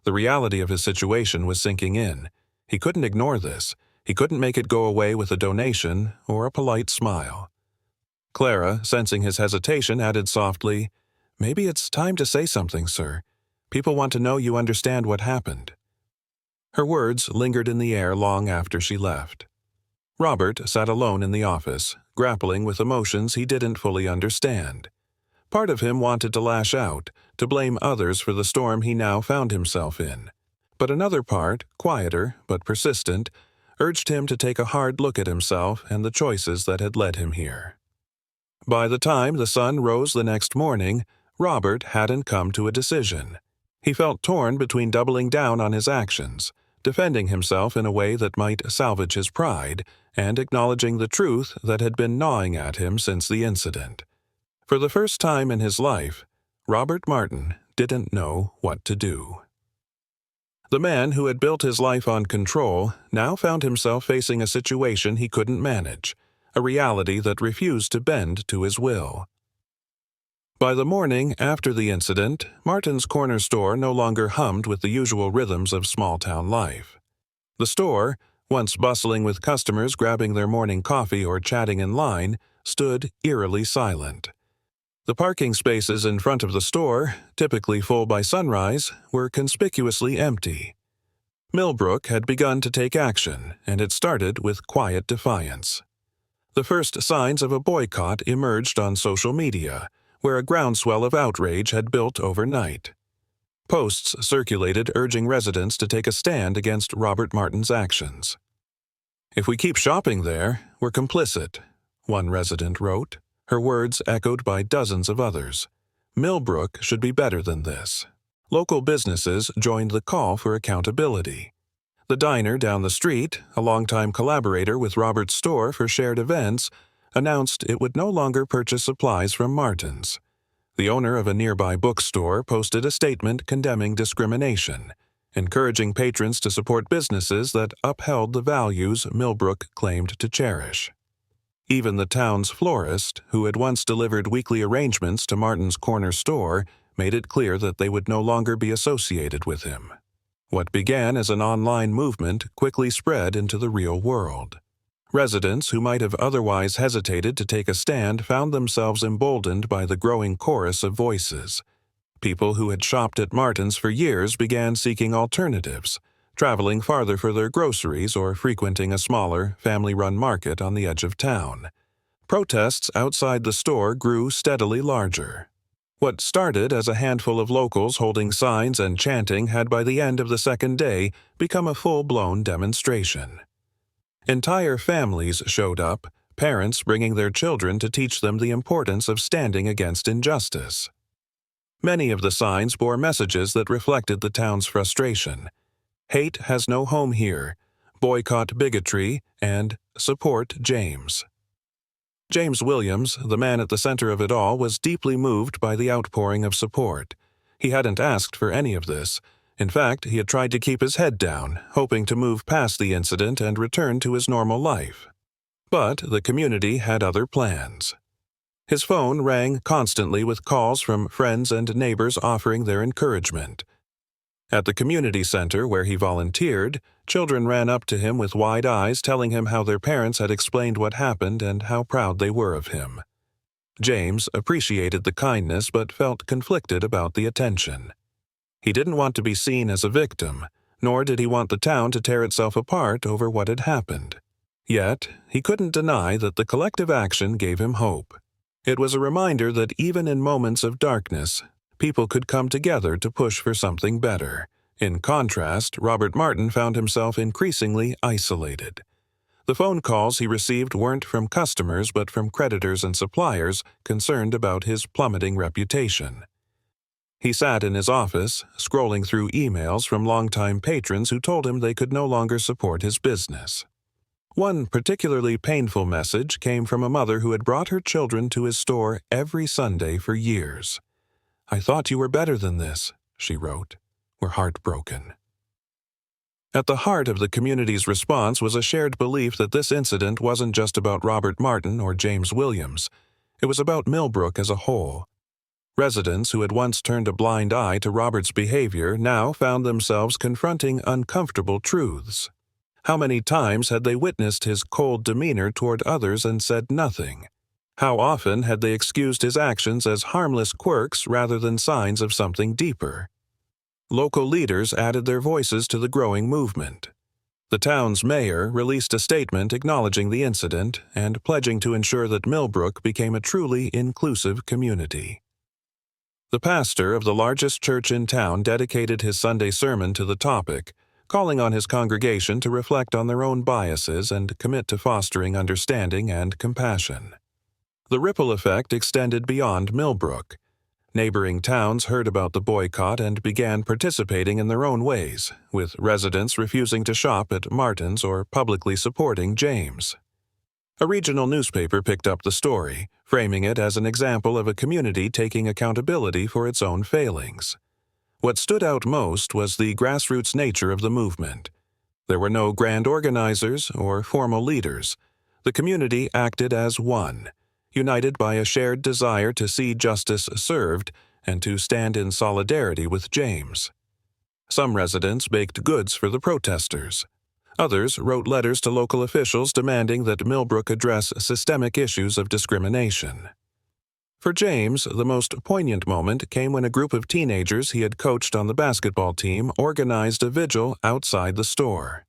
A: The reality of his situation was sinking in. He couldn't ignore this. He couldn't make it go away with a donation or a polite smile. Clara, sensing his hesitation, added softly, "Maybe it's time to say something, sir. People want to know you understand what happened." Her words lingered in the air long after she left. Robert sat alone in the office, grappling with emotions he didn't fully understand. Part of him wanted to lash out, to blame others for the storm he now found himself in. But another part, quieter but persistent, urged him to take a hard look at himself and the choices that had led him here. By the time the sun rose the next morning, Robert hadn't come to a decision. He felt torn between doubling down on his actions, defending himself in a way that might salvage his pride, and acknowledging the truth that had been gnawing at him since the incident. For the first time in his life, Robert Martin didn't know what to do. The man who had built his life on control now found himself facing a situation he couldn't manage, a reality that refused to bend to his will. By the morning after the incident, Martin's Corner store no longer hummed with the usual rhythms of small-town life. The store, once bustling with customers grabbing their morning coffee or chatting in line, stood eerily silent. The parking spaces in front of the store, typically full by sunrise, were conspicuously empty. Millbrook had begun to take action, and it started with quiet defiance. The first signs of a boycott emerged on social media, where a groundswell of outrage had built overnight. Posts circulated urging residents to take a stand against Robert Martin's actions. "If we keep shopping there, we're complicit," one resident wrote, her words echoed by dozens of others. Millbrook should be better than this. Local businesses joined the call for accountability. The diner down the street, a longtime collaborator with Robert's store for shared events, announced it would no longer purchase supplies from Martin's. The owner of a nearby bookstore posted a statement condemning discrimination, encouraging patrons to support businesses that upheld the values Millbrook claimed to cherish. Even the town's florist, who had once delivered weekly arrangements to Martin's Corner store, made it clear that they would no longer be associated with him. What began as an online movement quickly spread into the real world. Residents who might have otherwise hesitated to take a stand found themselves emboldened by the growing chorus of voices. People who had shopped at Martin's for years began seeking alternatives, traveling farther for their groceries or frequenting a smaller, family-run market on the edge of town. Protests outside the store grew steadily larger. What started as a handful of locals holding signs and chanting had by the end of the second day become a full-blown demonstration. Entire families showed up, parents bringing their children to teach them the importance of standing against injustice. Many of the signs bore messages that reflected the town's frustration. Hate has no home here, boycott bigotry, and support James. James Williams, the man at the center of it all, was deeply moved by the outpouring of support. He hadn't asked for any of this. In fact, he had tried to keep his head down, hoping to move past the incident and return to his normal life. But the community had other plans. His phone rang constantly with calls from friends and neighbors offering their encouragement. At the community center where he volunteered, children ran up to him with wide eyes telling him how their parents had explained what happened and how proud they were of him. James appreciated the kindness but felt conflicted about the attention. He didn't want to be seen as a victim, nor did he want the town to tear itself apart over what had happened. Yet, he couldn't deny that the collective action gave him hope. It was a reminder that even in moments of darkness, people could come together to push for something better. In contrast, Robert Martin found himself increasingly isolated. The phone calls he received weren't from customers but from creditors and suppliers concerned about his plummeting reputation. He sat in his office, scrolling through emails from longtime patrons who told him they could no longer support his business. One particularly painful message came from a mother who had brought her children to his store every Sunday for years. "I thought you were better than this," she wrote. "We're heartbroken." At the heart of the community's response was a shared belief that this incident wasn't just about Robert Martin or James Williams. It was about Millbrook as a whole. Residents who had once turned a blind eye to Robert's behavior now found themselves confronting uncomfortable truths. How many times had they witnessed his cold demeanor toward others and said nothing? How often had they excused his actions as harmless quirks rather than signs of something deeper? Local leaders added their voices to the growing movement. The town's mayor released a statement acknowledging the incident and pledging to ensure that Millbrook became a truly inclusive community. The pastor of the largest church in town dedicated his Sunday sermon to the topic, calling on his congregation to reflect on their own biases and commit to fostering understanding and compassion. The ripple effect extended beyond Millbrook. Neighboring towns heard about the boycott and began participating in their own ways, with residents refusing to shop at Martin's or publicly supporting James. A regional newspaper picked up the story, framing it as an example of a community taking accountability for its own failings. What stood out most was the grassroots nature of the movement. There were no grand organizers or formal leaders. The community acted as one, united by a shared desire to see justice served and to stand in solidarity with James. Some residents baked goods for the protesters. Others wrote letters to local officials demanding that Millbrook address systemic issues of discrimination. For James, the most poignant moment came when a group of teenagers he had coached on the basketball team organized a vigil outside the store.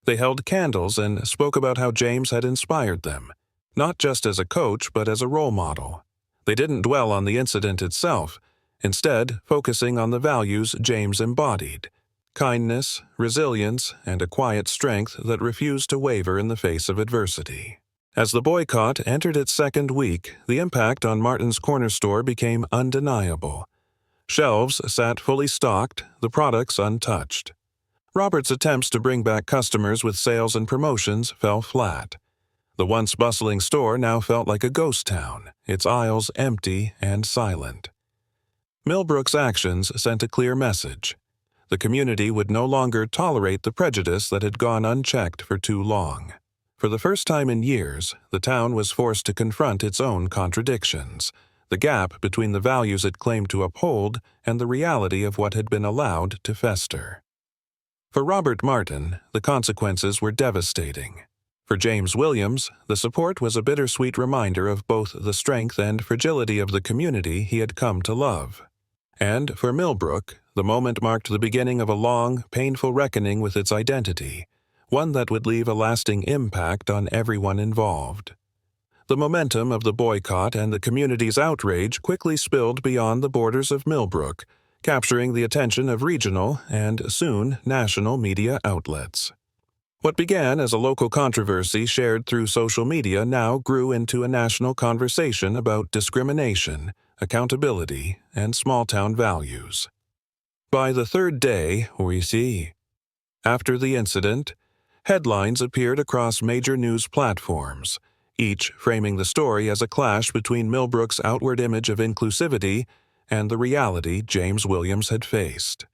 A: They held candles and spoke about how James had inspired them, not just as a coach but as a role model. They didn't dwell on the incident itself, instead focusing on the values James embodied: kindness, resilience, and a quiet strength that refused to waver in the face of adversity. As the boycott entered its second week, the impact on Martin's corner store became undeniable. Shelves sat fully stocked, the products untouched. Robert's attempts to bring back customers with sales and promotions fell flat. The once bustling store now felt like a ghost town, its aisles empty and silent. Millbrook's actions sent a clear message. The community would no longer tolerate the prejudice that had gone unchecked for too long. For the first time in years, the town was forced to confront its own contradictions, the gap between the values it claimed to uphold and the reality of what had been allowed to fester. For Robert Martin, the consequences were devastating. For James Williams, the support was a bittersweet reminder of both the strength and fragility of the community he had come to love. And for Millbrook, the moment marked the beginning of a long, painful reckoning with its identity, one that would leave a lasting impact on everyone involved. The momentum of the boycott and the community's outrage quickly spilled beyond the borders of Millbrook, capturing the attention of regional and, soon, national media outlets. What began as a local controversy shared through social media now grew into a national conversation about discrimination, accountability, and small-town values. By the third day, we see. After the incident, headlines appeared across major news platforms, each framing the story as a clash between Millbrook's outward image of inclusivity and the reality James Williams had faced.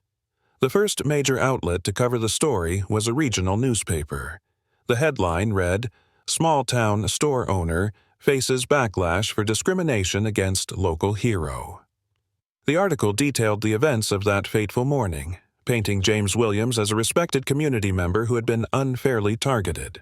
A: The first major outlet to cover the story was a regional newspaper. The headline read, "Small-Town Store Owner Faces Backlash for Discrimination Against Local Hero." The article detailed the events of that fateful morning, painting James Williams as a respected community member who had been unfairly targeted.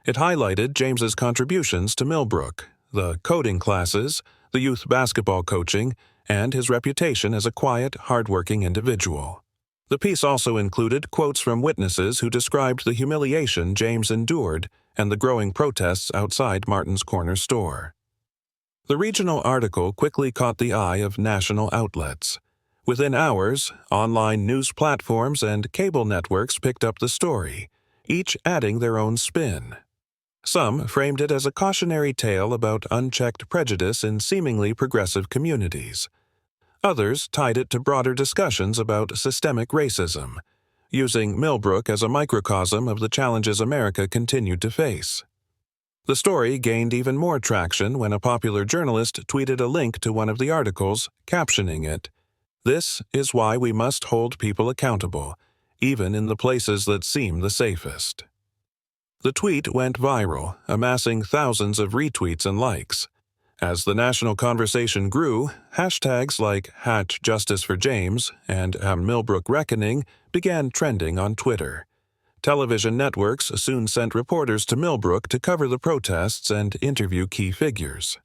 A: It highlighted James's contributions to Millbrook, the coding classes, the youth basketball coaching, and his reputation as a quiet, hardworking individual. The piece also included quotes from witnesses who described the humiliation James endured and the growing protests outside Martin's Corner store. The regional article quickly caught the eye of national outlets. Within hours, online news platforms and cable networks picked up the story, each adding their own spin. Some framed it as a cautionary tale about unchecked prejudice in seemingly progressive communities. Others tied it to broader discussions about systemic racism, using Millbrook as a microcosm of the challenges America continued to face. The story gained even more traction when a popular journalist tweeted a link to one of the articles, captioning it, "This is why we must hold people accountable, even in the places that seem the safest." The tweet went viral, amassing thousands of retweets and likes. As the national conversation grew, hashtags like #JusticeForJames and #Millbrook Reckoning began trending on Twitter. Television networks soon sent reporters to Millbrook to cover the protests and interview key figures.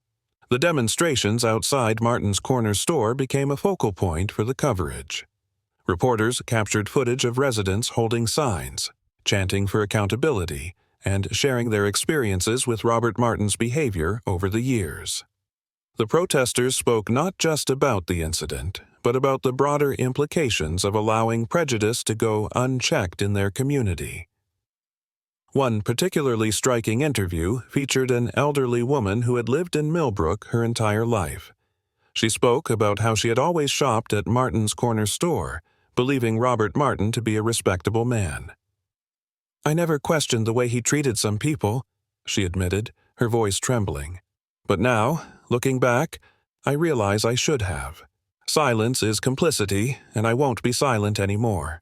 A: The demonstrations outside Martin's Corner store became a focal point for the coverage. Reporters captured footage of residents holding signs, chanting for accountability, and sharing their experiences with Robert Martin's behavior over the years. The protesters spoke not just about the incident, but about the broader implications of allowing prejudice to go unchecked in their community. One particularly striking interview featured an elderly woman who had lived in Millbrook her entire life. She spoke about how she had always shopped at Martin's Corner store, believing Robert Martin to be a respectable man. "I never questioned the way he treated some people," she admitted, her voice trembling. "But now, looking back, I realize I should have. Silence is complicity, and I won't be silent anymore."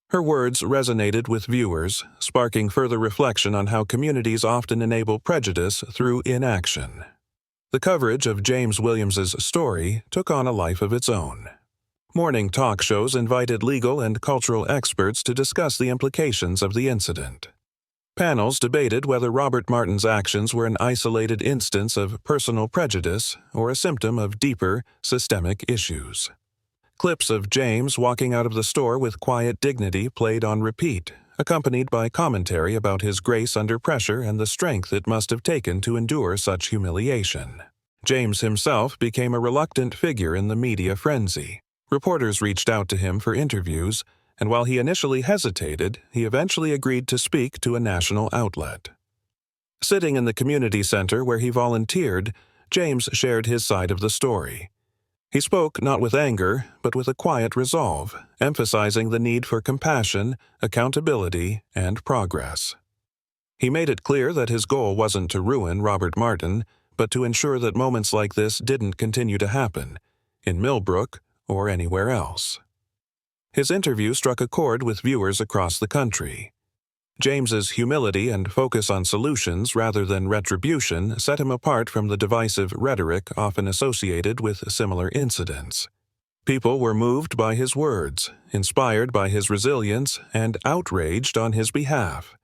A: Her words resonated with viewers, sparking further reflection on how communities often enable prejudice through inaction. The coverage of James Williams's story took on a life of its own. Morning talk shows invited legal and cultural experts to discuss the implications of the incident. Panels debated whether Robert Martin's actions were an isolated instance of personal prejudice or a symptom of deeper, systemic issues. Clips of James walking out of the store with quiet dignity played on repeat, accompanied by commentary about his grace under pressure and the strength it must have taken to endure such humiliation. James himself became a reluctant figure in the media frenzy. Reporters reached out to him for interviews, and while he initially hesitated, he eventually agreed to speak to a national outlet. Sitting in the community center where he volunteered, James shared his side of the story. He spoke not with anger, but with a quiet resolve, emphasizing the need for compassion, accountability, and progress. He made it clear that his goal wasn't to ruin Robert Martin, but to ensure that moments like this didn't continue to happen, in Millbrook or anywhere else. His interview struck a chord with viewers across the country. James's humility and focus on solutions rather than retribution set him apart from the divisive rhetoric often associated with similar incidents. People were moved by his words, inspired by his resilience, and outraged on his behalf.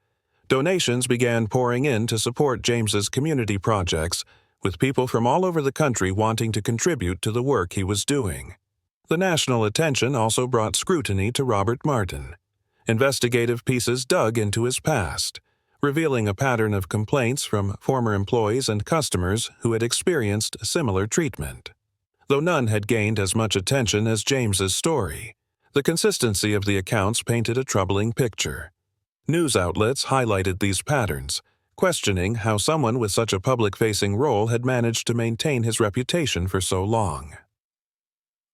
A: Donations began pouring in to support James's community projects, with people from all over the country wanting to contribute to the work he was doing. The national attention also brought scrutiny to Robert Martin. Investigative pieces dug into his past, revealing a pattern of complaints from former employees and customers who had experienced similar treatment. Though none had gained as much attention as James's story, the consistency of the accounts painted a troubling picture. News outlets highlighted these patterns, questioning how someone with such a public-facing role had managed to maintain his reputation for so long.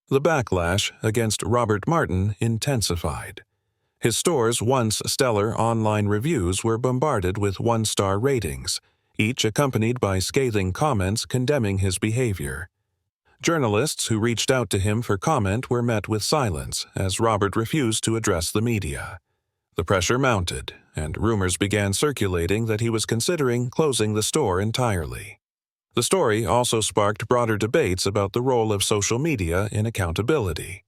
A: The backlash against Robert Martin intensified. His store's once stellar online reviews were bombarded with one-star ratings, each accompanied by scathing comments condemning his behavior. Journalists who reached out to him for comment were met with silence, as Robert refused to address the media. The pressure mounted, and rumors began circulating that he was considering closing the store entirely. The story also sparked broader debates about the role of social media in accountability.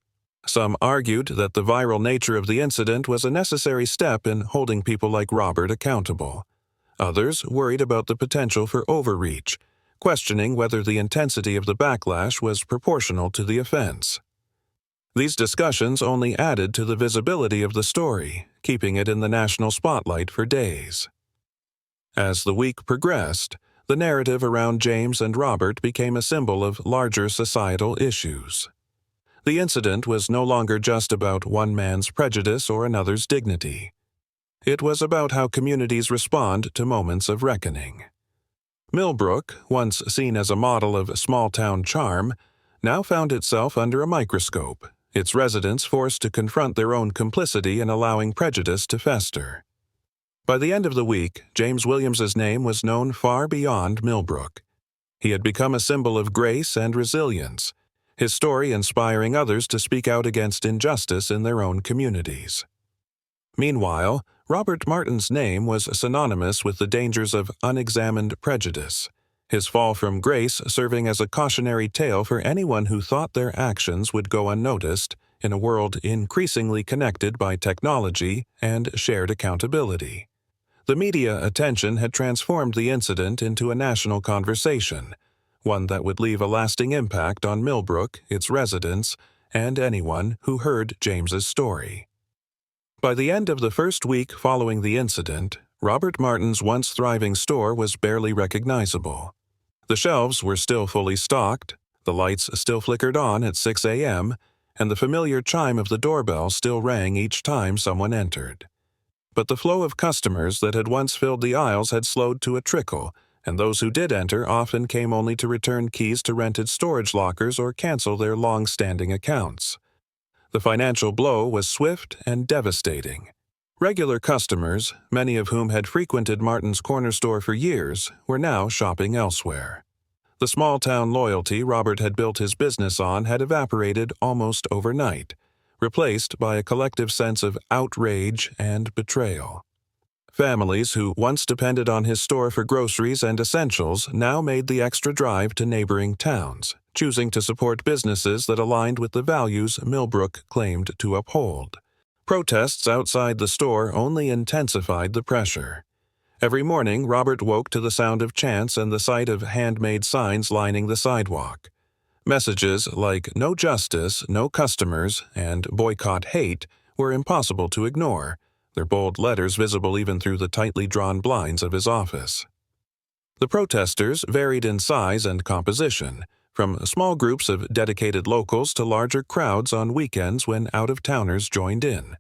A: Some argued that the viral nature of the incident was a necessary step in holding people like Robert accountable. Others worried about the potential for overreach, questioning whether the intensity of the backlash was proportional to the offense. These discussions only added to the visibility of the story, keeping it in the national spotlight for days. As the week progressed, the narrative around James and Robert became a symbol of larger societal issues. The incident was no longer just about one man's prejudice or another's dignity. It was about how communities respond to moments of reckoning. Millbrook, once seen as a model of small-town charm, now found itself under a microscope, its residents forced to confront their own complicity in allowing prejudice to fester. By the end of the week, James Williams's name was known far beyond Millbrook. He had become a symbol of grace and resilience, his story inspiring others to speak out against injustice in their own communities. Meanwhile, Robert Martin's name was synonymous with the dangers of unexamined prejudice, his fall from grace serving as a cautionary tale for anyone who thought their actions would go unnoticed in a world increasingly connected by technology and shared accountability. The media attention had transformed the incident into a national conversation, one that would leave a lasting impact on Millbrook, its residents, and anyone who heard James's story. By the end of the first week following the incident, Robert Martin's once thriving store was barely recognizable. The shelves were still fully stocked, the lights still flickered on at 6 a.m., and the familiar chime of the doorbell still rang each time someone entered. But the flow of customers that had once filled the aisles had slowed to a trickle, and those who did enter often came only to return keys to rented storage lockers or cancel their long-standing accounts. The financial blow was swift and devastating. Regular customers, many of whom had frequented Martin's corner store for years, were now shopping elsewhere. The small-town loyalty Robert had built his business on had evaporated almost overnight, replaced by a collective sense of outrage and betrayal. Families who once depended on his store for groceries and essentials now made the extra drive to neighboring towns, choosing to support businesses that aligned with the values Millbrook claimed to uphold. Protests outside the store only intensified the pressure. Every morning, Robert woke to the sound of chants and the sight of handmade signs lining the sidewalk. Messages like "No justice, no customers," and "Boycott hate" were impossible to ignore, their bold letters visible even through the tightly drawn blinds of his office. The protesters varied in size and composition, from small groups of dedicated locals to larger crowds on weekends when out-of-towners joined in.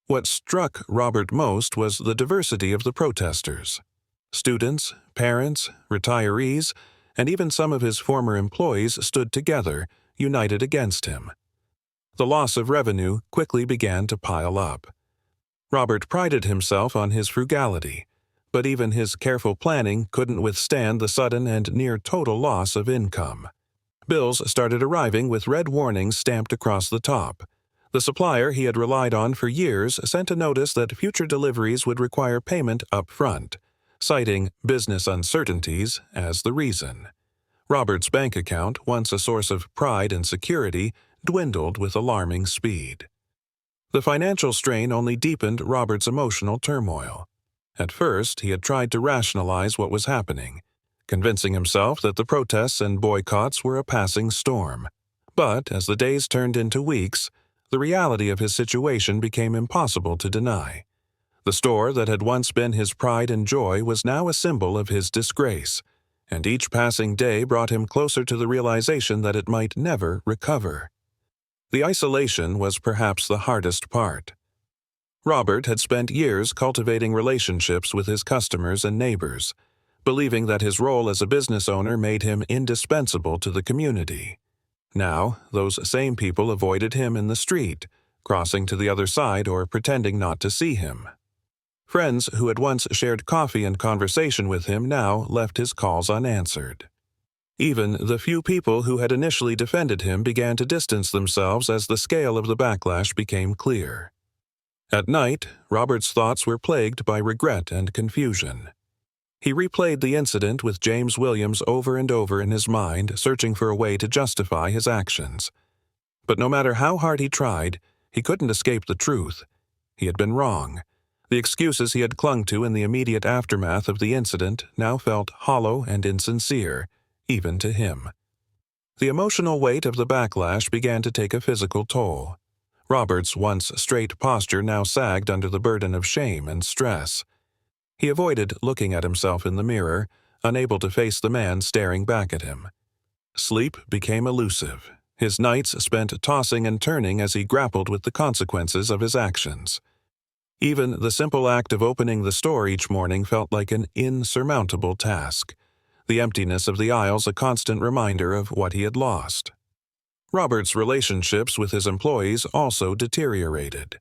A: What struck Robert most was the diversity of the protesters. Students, parents, retirees, and even some of his former employees stood together, united against him. The loss of revenue quickly began to pile up. Robert prided himself on his frugality, but even his careful planning couldn't withstand the sudden and near-total loss of income. Bills started arriving with red warnings stamped across the top. The supplier he had relied on for years sent a notice that future deliveries would require payment up front, citing business uncertainties as the reason. Robert's bank account, once a source of pride and security, dwindled with alarming speed. The financial strain only deepened Robert's emotional turmoil. At first, he had tried to rationalize what was happening, convincing himself that the protests and boycotts were a passing storm. But as the days turned into weeks, the reality of his situation became impossible to deny. The store that had once been his pride and joy was now a symbol of his disgrace, and each passing day brought him closer to the realization that it might never recover. The isolation was perhaps the hardest part. Robert had spent years cultivating relationships with his customers and neighbors, believing that his role as a business owner made him indispensable to the community. Now, those same people avoided him in the street, crossing to the other side or pretending not to see him. Friends who had once shared coffee and conversation with him now left his calls unanswered. Even the few people who had initially defended him began to distance themselves as the scale of the backlash became clear. At night, Robert's thoughts were plagued by regret and confusion. He replayed the incident with James Williams over and over in his mind, searching for a way to justify his actions. But no matter how hard he tried, he couldn't escape the truth. He had been wrong. The excuses he had clung to in the immediate aftermath of the incident now felt hollow and insincere, even to him. The emotional weight of the backlash began to take a physical toll. Robert's once straight posture now sagged under the burden of shame and stress. He avoided looking at himself in the mirror, unable to face the man staring back at him. Sleep became elusive, his nights spent tossing and turning as he grappled with the consequences of his actions. Even the simple act of opening the store each morning felt like an insurmountable task, the emptiness of the aisles a constant reminder of what he had lost. Robert's relationships with his employees also deteriorated.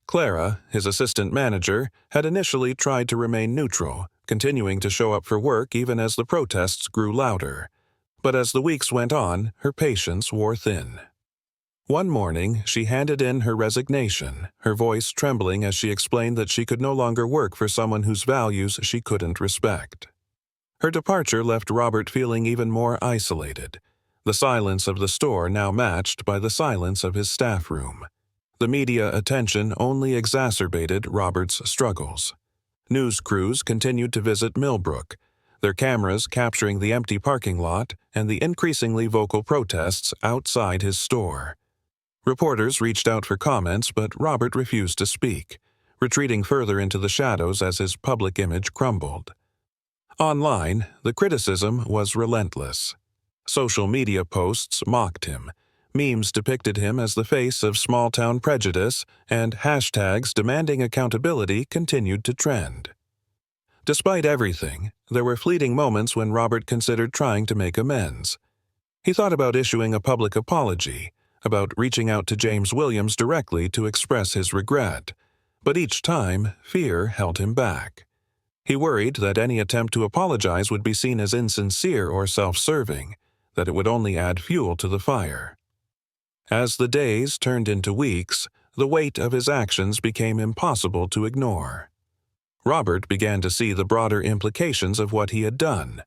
A: Clara, his assistant manager, had initially tried to remain neutral, continuing to show up for work even as the protests grew louder. But as the weeks went on, her patience wore thin. One morning, she handed in her resignation, her voice trembling as she explained that she could no longer work for someone whose values she couldn't respect. Her departure left Robert feeling even more isolated, the silence of the store now matched by the silence of his staff room. The media attention only exacerbated Robert's struggles. News crews continued to visit Millbrook, their cameras capturing the empty parking lot and the increasingly vocal protests outside his store. Reporters reached out for comments, but Robert refused to speak, retreating further into the shadows as his public image crumbled. Online, the criticism was relentless. Social media posts mocked him, memes depicted him as the face of small-town prejudice, and hashtags demanding accountability continued to trend. Despite everything, there were fleeting moments when Robert considered trying to make amends. He thought about issuing a public apology, about reaching out to James Williams directly to express his regret, but each time, fear held him back. He worried that any attempt to apologize would be seen as insincere or self-serving, that it would only add fuel to the fire. As the days turned into weeks, the weight of his actions became impossible to ignore. Robert began to see the broader implications of what he had done,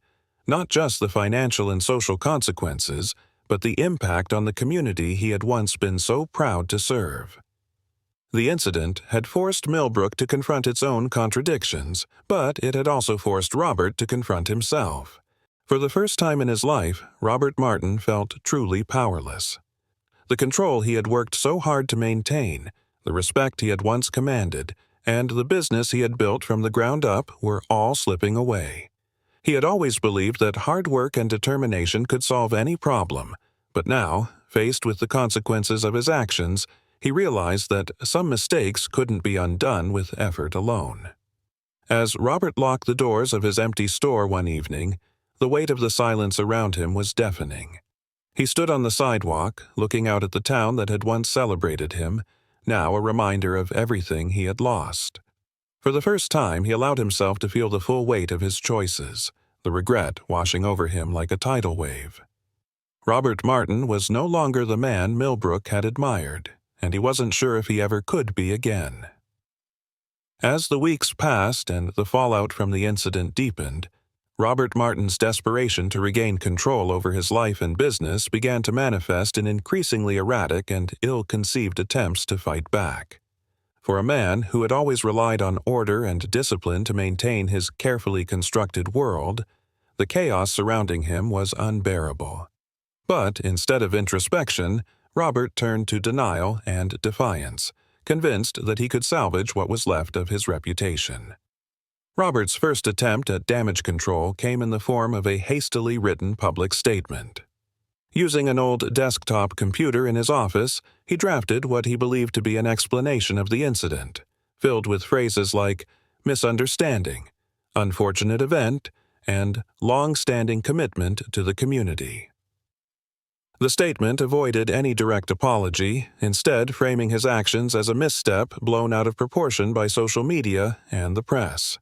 A: not just the financial and social consequences, but the impact on the community he had once been so proud to serve. The incident had forced Millbrook to confront its own contradictions, but it had also forced Robert to confront himself. For the first time in his life, Robert Martin felt truly powerless. The control he had worked so hard to maintain, the respect he had once commanded, and the business he had built from the ground up were all slipping away. He had always believed that hard work and determination could solve any problem, but now, faced with the consequences of his actions, he realized that some mistakes couldn't be undone with effort alone. As Robert locked the doors of his empty store one evening, the weight of the silence around him was deafening. He stood on the sidewalk, looking out at the town that had once celebrated him, now a reminder of everything he had lost. For the first time, he allowed himself to feel the full weight of his choices, the regret washing over him like a tidal wave. Robert Martin was no longer the man Millbrook had admired, and he wasn't sure if he ever could be again. As the weeks passed and the fallout from the incident deepened, Robert Martin's desperation to regain control over his life and business began to manifest in increasingly erratic and ill-conceived attempts to fight back. For a man who had always relied on order and discipline to maintain his carefully constructed world, the chaos surrounding him was unbearable. But instead of introspection, Robert turned to denial and defiance, convinced that he could salvage what was left of his reputation. Robert's first attempt at damage control came in the form of a hastily written public statement. Using an old desktop computer in his office, he drafted what he believed to be an explanation of the incident, filled with phrases like misunderstanding, unfortunate event, and long-standing commitment to the community. The statement avoided any direct apology, instead framing his actions as a misstep blown out of proportion by social media and the press.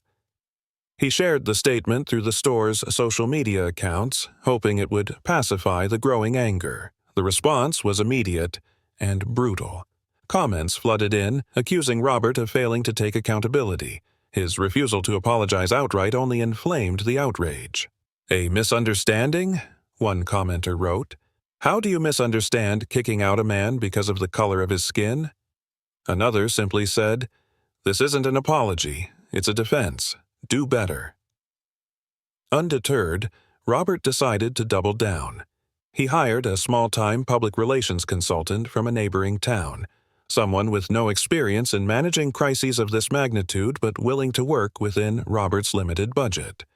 A: He shared the statement through the store's social media accounts, hoping it would pacify the growing anger. The response was immediate and brutal. Comments flooded in, accusing Robert of failing to take accountability. His refusal to apologize outright only inflamed the outrage. "A misunderstanding?" one commenter wrote. "How do you misunderstand kicking out a man because of the color of his skin?" Another simply said, "This isn't an apology, it's a defense. Do better." Undeterred, Robert decided to double down. He hired a small-time public relations consultant from a neighboring town, someone with no experience in managing crises of this magnitude but willing to work within Robert's limited budget.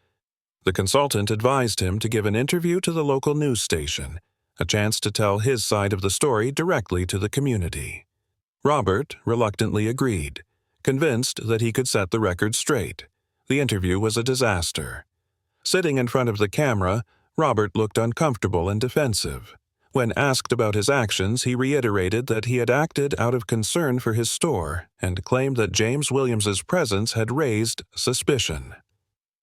A: The consultant advised him to give an interview to the local news station, a chance to tell his side of the story directly to the community. Robert reluctantly agreed, convinced that he could set the record straight. The interview was a disaster. Sitting in front of the camera, Robert looked uncomfortable and defensive. When asked about his actions, he reiterated that he had acted out of concern for his store and claimed that James Williams's presence had raised suspicion.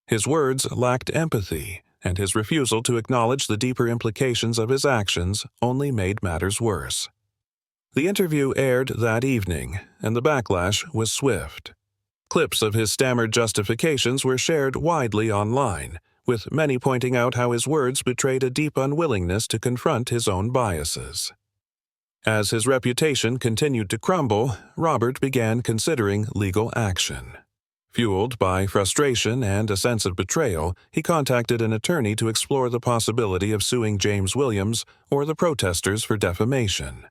A: His words lacked empathy, and his refusal to acknowledge the deeper implications of his actions only made matters worse. The interview aired that evening, and the backlash was swift. Clips of his stammered justifications were shared widely online, with many pointing out how his words betrayed a deep unwillingness to confront his own biases. As his reputation continued to crumble, Robert began considering legal action. Fueled by frustration and a sense of betrayal, he contacted an attorney to explore the possibility of suing James Williams or the protesters for defamation.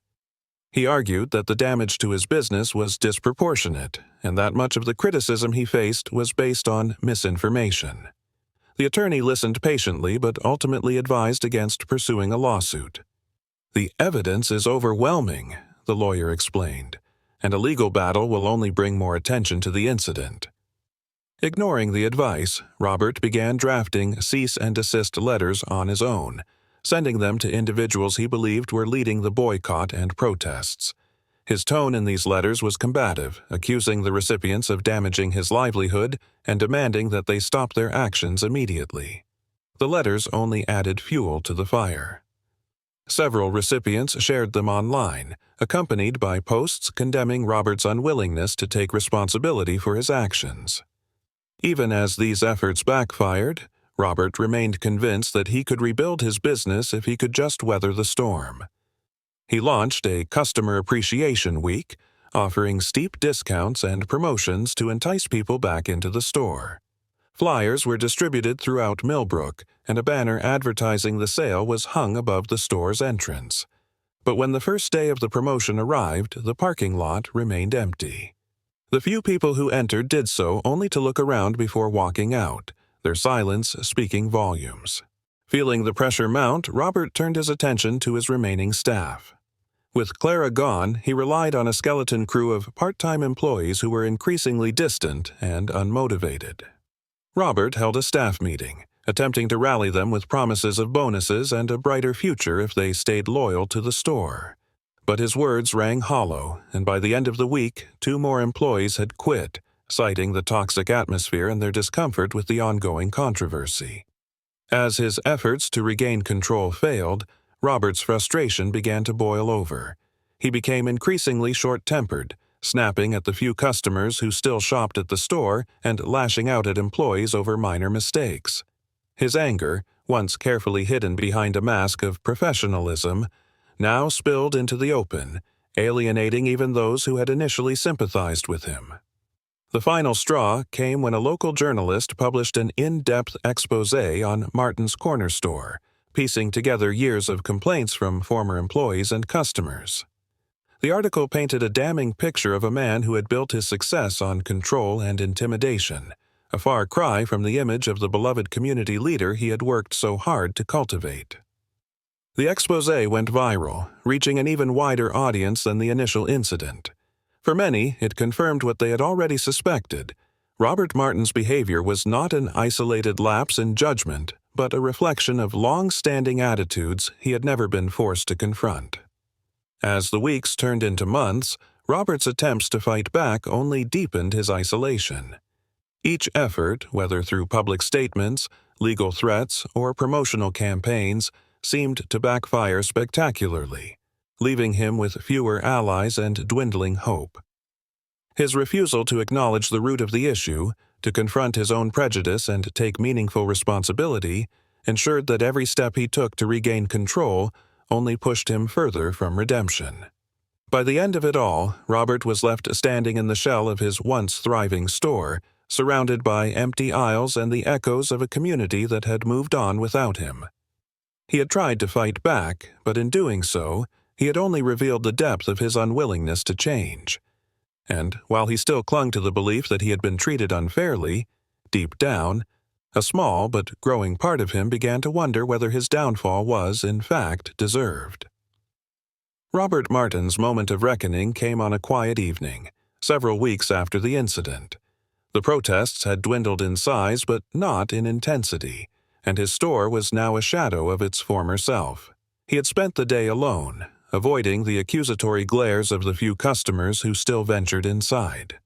A: He argued that the damage to his business was disproportionate and that much of the criticism he faced was based on misinformation. The attorney listened patiently but ultimately advised against pursuing a lawsuit. "The evidence is overwhelming," the lawyer explained, "and a legal battle will only bring more attention to the incident." Ignoring the advice, Robert began drafting cease and desist letters on his own, sending them to individuals he believed were leading the boycott and protests. His tone in these letters was combative, accusing the recipients of damaging his livelihood and demanding that they stop their actions immediately. The letters only added fuel to the fire. Several recipients shared them online, accompanied by posts condemning Robert's unwillingness to take responsibility for his actions. Even as these efforts backfired, Robert remained convinced that he could rebuild his business if he could just weather the storm. He launched a Customer Appreciation Week, offering steep discounts and promotions to entice people back into the store. Flyers were distributed throughout Millbrook, and a banner advertising the sale was hung above the store's entrance. But when the first day of the promotion arrived, the parking lot remained empty. The few people who entered did so only to look around before walking out, their silence speaking volumes. Feeling the pressure mount, Robert turned his attention to his remaining staff. With Clara gone, he relied on a skeleton crew of part-time employees who were increasingly distant and unmotivated. Robert held a staff meeting, attempting to rally them with promises of bonuses and a brighter future if they stayed loyal to the store. But his words rang hollow, and by the end of the week, 2 more employees had quit, citing the toxic atmosphere and their discomfort with the ongoing controversy. As his efforts to regain control failed, Robert's frustration began to boil over. He became increasingly short-tempered, snapping at the few customers who still shopped at the store and lashing out at employees over minor mistakes. His anger, once carefully hidden behind a mask of professionalism, now spilled into the open, alienating even those who had initially sympathized with him. The final straw came when a local journalist published an in-depth exposé on Martin's corner store, piecing together years of complaints from former employees and customers. The article painted a damning picture of a man who had built his success on control and intimidation, a far cry from the image of the beloved community leader he had worked so hard to cultivate. The exposé went viral, reaching an even wider audience than the initial incident. For many, it confirmed what they had already suspected. Robert Martin's behavior was not an isolated lapse in judgment, but a reflection of long-standing attitudes he had never been forced to confront. As the weeks turned into months, Robert's attempts to fight back only deepened his isolation. Each effort, whether through public statements, legal threats, or promotional campaigns, seemed to backfire spectacularly, leaving him with fewer allies and dwindling hope. His refusal to acknowledge the root of the issue, to confront his own prejudice and take meaningful responsibility, ensured that every step he took to regain control only pushed him further from redemption. By the end of it all, Robert was left standing in the shell of his once thriving store, surrounded by empty aisles and the echoes of a community that had moved on without him. He had tried to fight back, but in doing so, he had only revealed the depth of his unwillingness to change. And while he still clung to the belief that he had been treated unfairly, deep down, a small but growing part of him began to wonder whether his downfall was, in fact, deserved. Robert Martin's moment of reckoning came on a quiet evening, several weeks after the incident. The protests had dwindled in size but not in intensity, and his store was now a shadow of its former self. He had spent the day alone, avoiding the accusatory glares of the few customers who still ventured inside.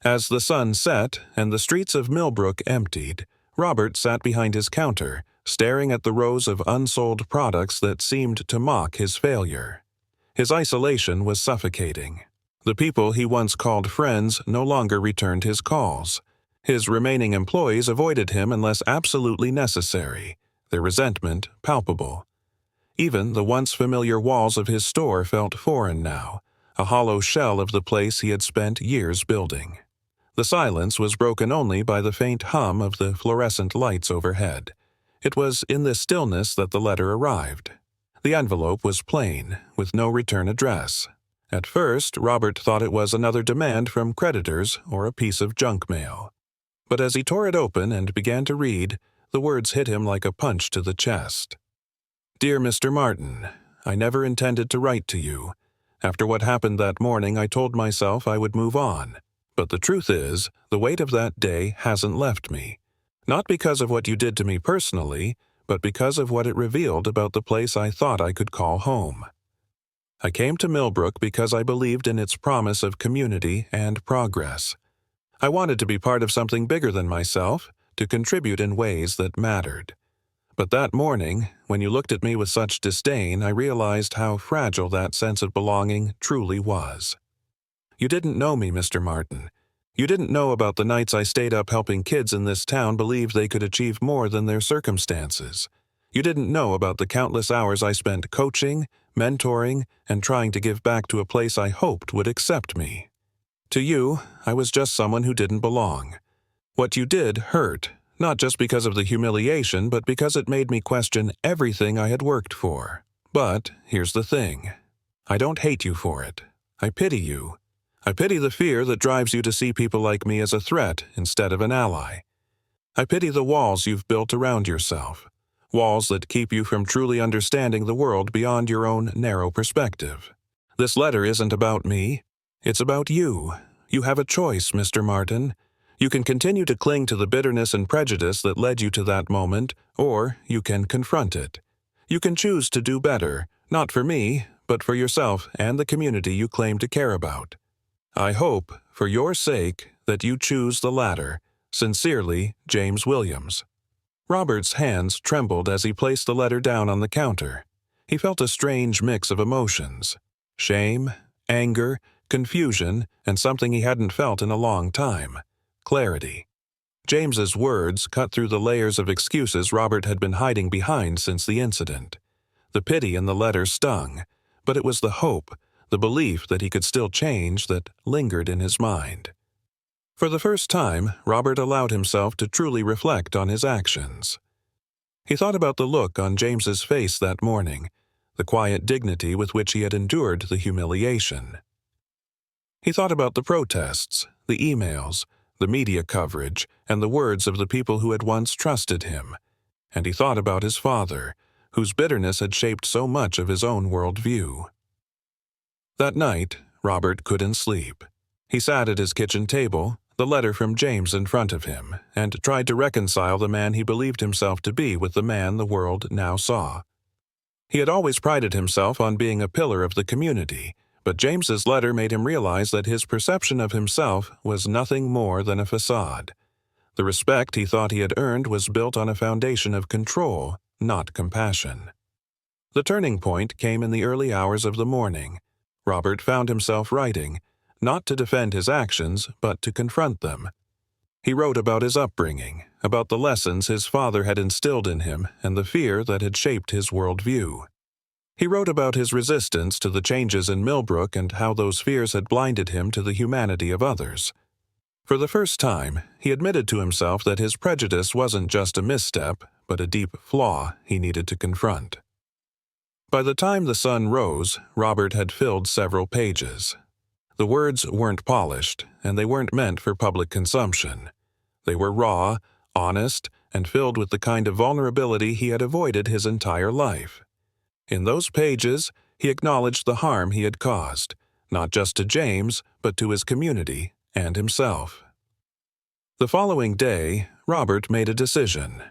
A: As the sun set and the streets of Millbrook emptied, Robert sat behind his counter, staring at the rows of unsold products that seemed to mock his failure. His isolation was suffocating. The people he once called friends no longer returned his calls. His remaining employees avoided him unless absolutely necessary, their resentment palpable. Even the once familiar walls of his store felt foreign now, a hollow shell of the place he had spent years building. The silence was broken only by the faint hum of the fluorescent lights overhead. It was in this stillness that the letter arrived. The envelope was plain, with no return address. At first, Robert thought it was another demand from creditors or a piece of junk mail. But as he tore it open and began to read, the words hit him like a punch to the chest. Dear Mr. Martin, I never intended to write to you. After what happened that morning, I told myself I would move on. But the truth is, the weight of that day hasn't left me. Not because of what you did to me personally, but because of what it revealed about the place I thought I could call home. I came to Millbrook because I believed in its promise of community and progress. I wanted to be part of something bigger than myself, to contribute in ways that mattered. But that morning, when you looked at me with such disdain, I realized how fragile that sense of belonging truly was. You didn't know me, Mr. Martin. You didn't know about the nights I stayed up helping kids in this town believe they could achieve more than their circumstances. You didn't know about the countless hours I spent coaching, mentoring, and trying to give back to a place I hoped would accept me. To you, I was just someone who didn't belong. What you did hurt, not just because of the humiliation, but because it made me question everything I had worked for. But here's the thing. I don't hate you for it. I pity you. I pity the fear that drives you to see people like me as a threat instead of an ally. I pity the walls you've built around yourself, walls that keep you from truly understanding the world beyond your own narrow perspective. This letter isn't about me. It's about you. You have a choice, Mr. Martin. You can continue to cling to the bitterness and prejudice that led you to that moment, or you can confront it. You can choose to do better, not for me, but for yourself and the community you claim to care about. I hope, for your sake, that you choose the latter. Sincerely, James Williams. Robert's hands trembled as he placed the letter down on the counter. He felt a strange mix of emotions: shame, anger, confusion, and something he hadn't felt in a long time: clarity. James's words cut through the layers of excuses Robert had been hiding behind since the incident. The pity in the letter stung, but it was the hope, the belief that he could still change, that lingered in his mind. For the first time, Robert allowed himself to truly reflect on his actions. He thought about the look on James's face that morning, the quiet dignity with which he had endured the humiliation. He thought about the protests, the emails, the media coverage, and the words of the people who had once trusted him. And he thought about his father, whose bitterness had shaped so much of his own worldview. That night, Robert couldn't sleep. He sat at his kitchen table, the letter from James in front of him, and tried to reconcile the man he believed himself to be with the man the world now saw. He had always prided himself on being a pillar of the community, but James's letter made him realize that his perception of himself was nothing more than a facade. The respect he thought he had earned was built on a foundation of control, not compassion. The turning point came in the early hours of the morning. Robert found himself writing, not to defend his actions, but to confront them. He wrote about his upbringing, about the lessons his father had instilled in him and the fear that had shaped his worldview. He wrote about his resistance to the changes in Millbrook and how those fears had blinded him to the humanity of others. For the first time, he admitted to himself that his prejudice wasn't just a misstep, but a deep flaw he needed to confront. By the time the sun rose, Robert had filled several pages. The words weren't polished, and they weren't meant for public consumption. They were raw, honest, and filled with the kind of vulnerability he had avoided his entire life. In those pages, he acknowledged the harm he had caused, not just to James, but to his community and himself. The following day, Robert made a decision.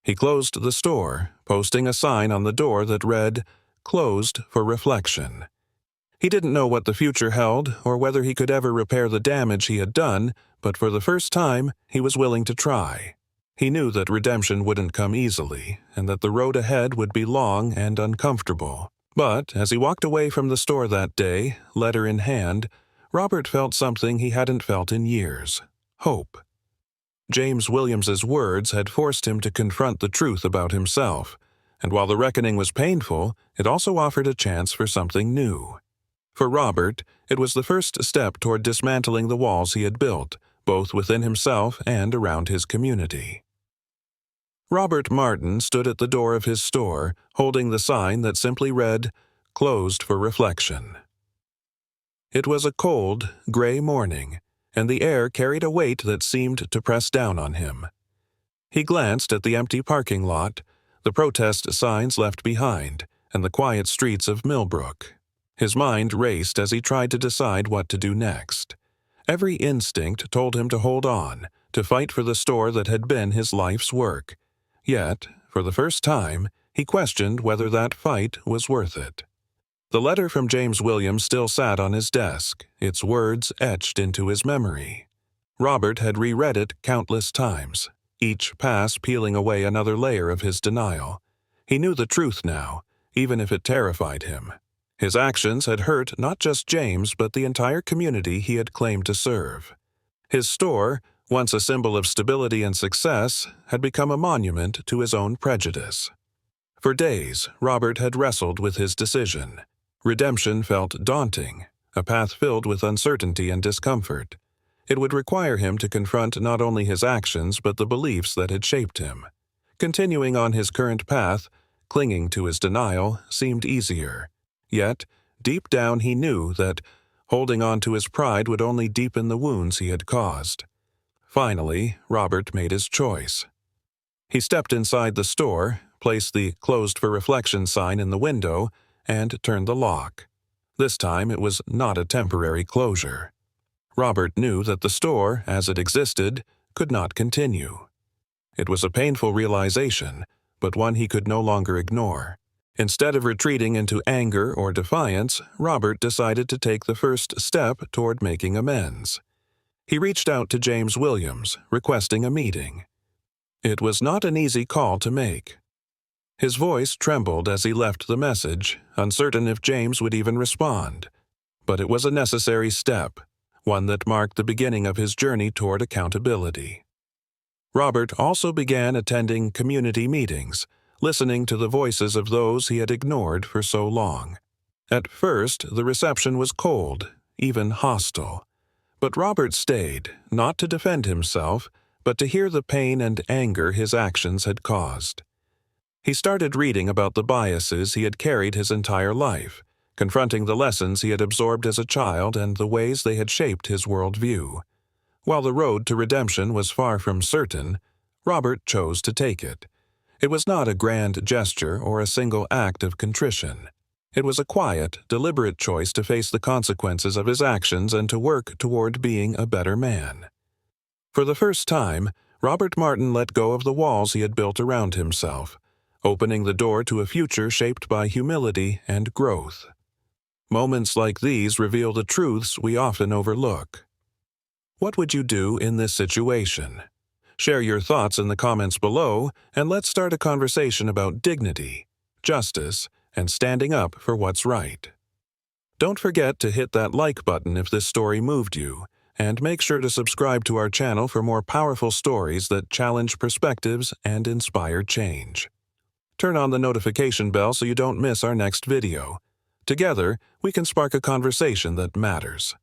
A: He closed the store, posting a sign on the door that read, "Closed for reflection." He didn't know what the future held or whether he could ever repair the damage he had done, but for the first time, he was willing to try. He knew that redemption wouldn't come easily, and that the road ahead would be long and uncomfortable. But as he walked away from the store that day, letter in hand, Robert felt something he hadn't felt in years: hope. James Williams's words had forced him to confront the truth about himself, and while the reckoning was painful, it also offered a chance for something new. For Robert, it was the first step toward dismantling the walls he had built, both within himself and around his community. Robert Martin stood at the door of his store, holding the sign that simply read, "Closed for reflection." It was a cold, gray morning, and the air carried a weight that seemed to press down on him. He glanced at the empty parking lot, the protest signs left behind, and the quiet streets of Millbrook. His mind raced as he tried to decide what to do next. Every instinct told him to hold on, to fight for the store that had been his life's work. Yet, for the first time, he questioned whether that fight was worth it. The letter from James Williams still sat on his desk, its words etched into his memory. Robert had reread it countless times, each pass peeling away another layer of his denial. He knew the truth now, even if it terrified him. His actions had hurt not just James, but the entire community he had claimed to serve. His store, once a symbol of stability and success, had become a monument to his own prejudice. For days, Robert had wrestled with his decision. Redemption felt daunting, a path filled with uncertainty and discomfort. It would require him to confront not only his actions but the beliefs that had shaped him. Continuing on his current path, clinging to his denial, seemed easier. Yet, deep down he knew that holding on to his pride would only deepen the wounds he had caused. Finally, Robert made his choice. He stepped inside the store, placed the "Closed for reflection" sign in the window, and turned the lock. This time it was not a temporary closure. Robert knew that the store, as it existed, could not continue. It was a painful realization, but one he could no longer ignore. Instead of retreating into anger or defiance, Robert decided to take the first step toward making amends. He reached out to James Williams, requesting a meeting. It was not an easy call to make. His voice trembled as he left the message, uncertain if James would even respond. But it was a necessary step, one that marked the beginning of his journey toward accountability. Robert also began attending community meetings, listening to the voices of those he had ignored for so long. At first, the reception was cold, even hostile. But Robert stayed, not to defend himself, but to hear the pain and anger his actions had caused. He started reading about the biases he had carried his entire life, confronting the lessons he had absorbed as a child and the ways they had shaped his worldview. While the road to redemption was far from certain, Robert chose to take it. It was not a grand gesture or a single act of contrition. It was a quiet, deliberate choice to face the consequences of his actions and to work toward being a better man. For the first time, Robert Martin let go of the walls he had built around himself, opening the door to a future shaped by humility and growth. Moments like these reveal the truths we often overlook. What would you do in this situation? Share your thoughts in the comments below, and let's start a conversation about dignity, justice, and standing up for what's right. Don't forget to hit that like button if this story moved you, and make sure to subscribe to our channel for more powerful stories that challenge perspectives and inspire change. Turn on the notification bell so you don't miss our next video. Together, we can spark a conversation that matters.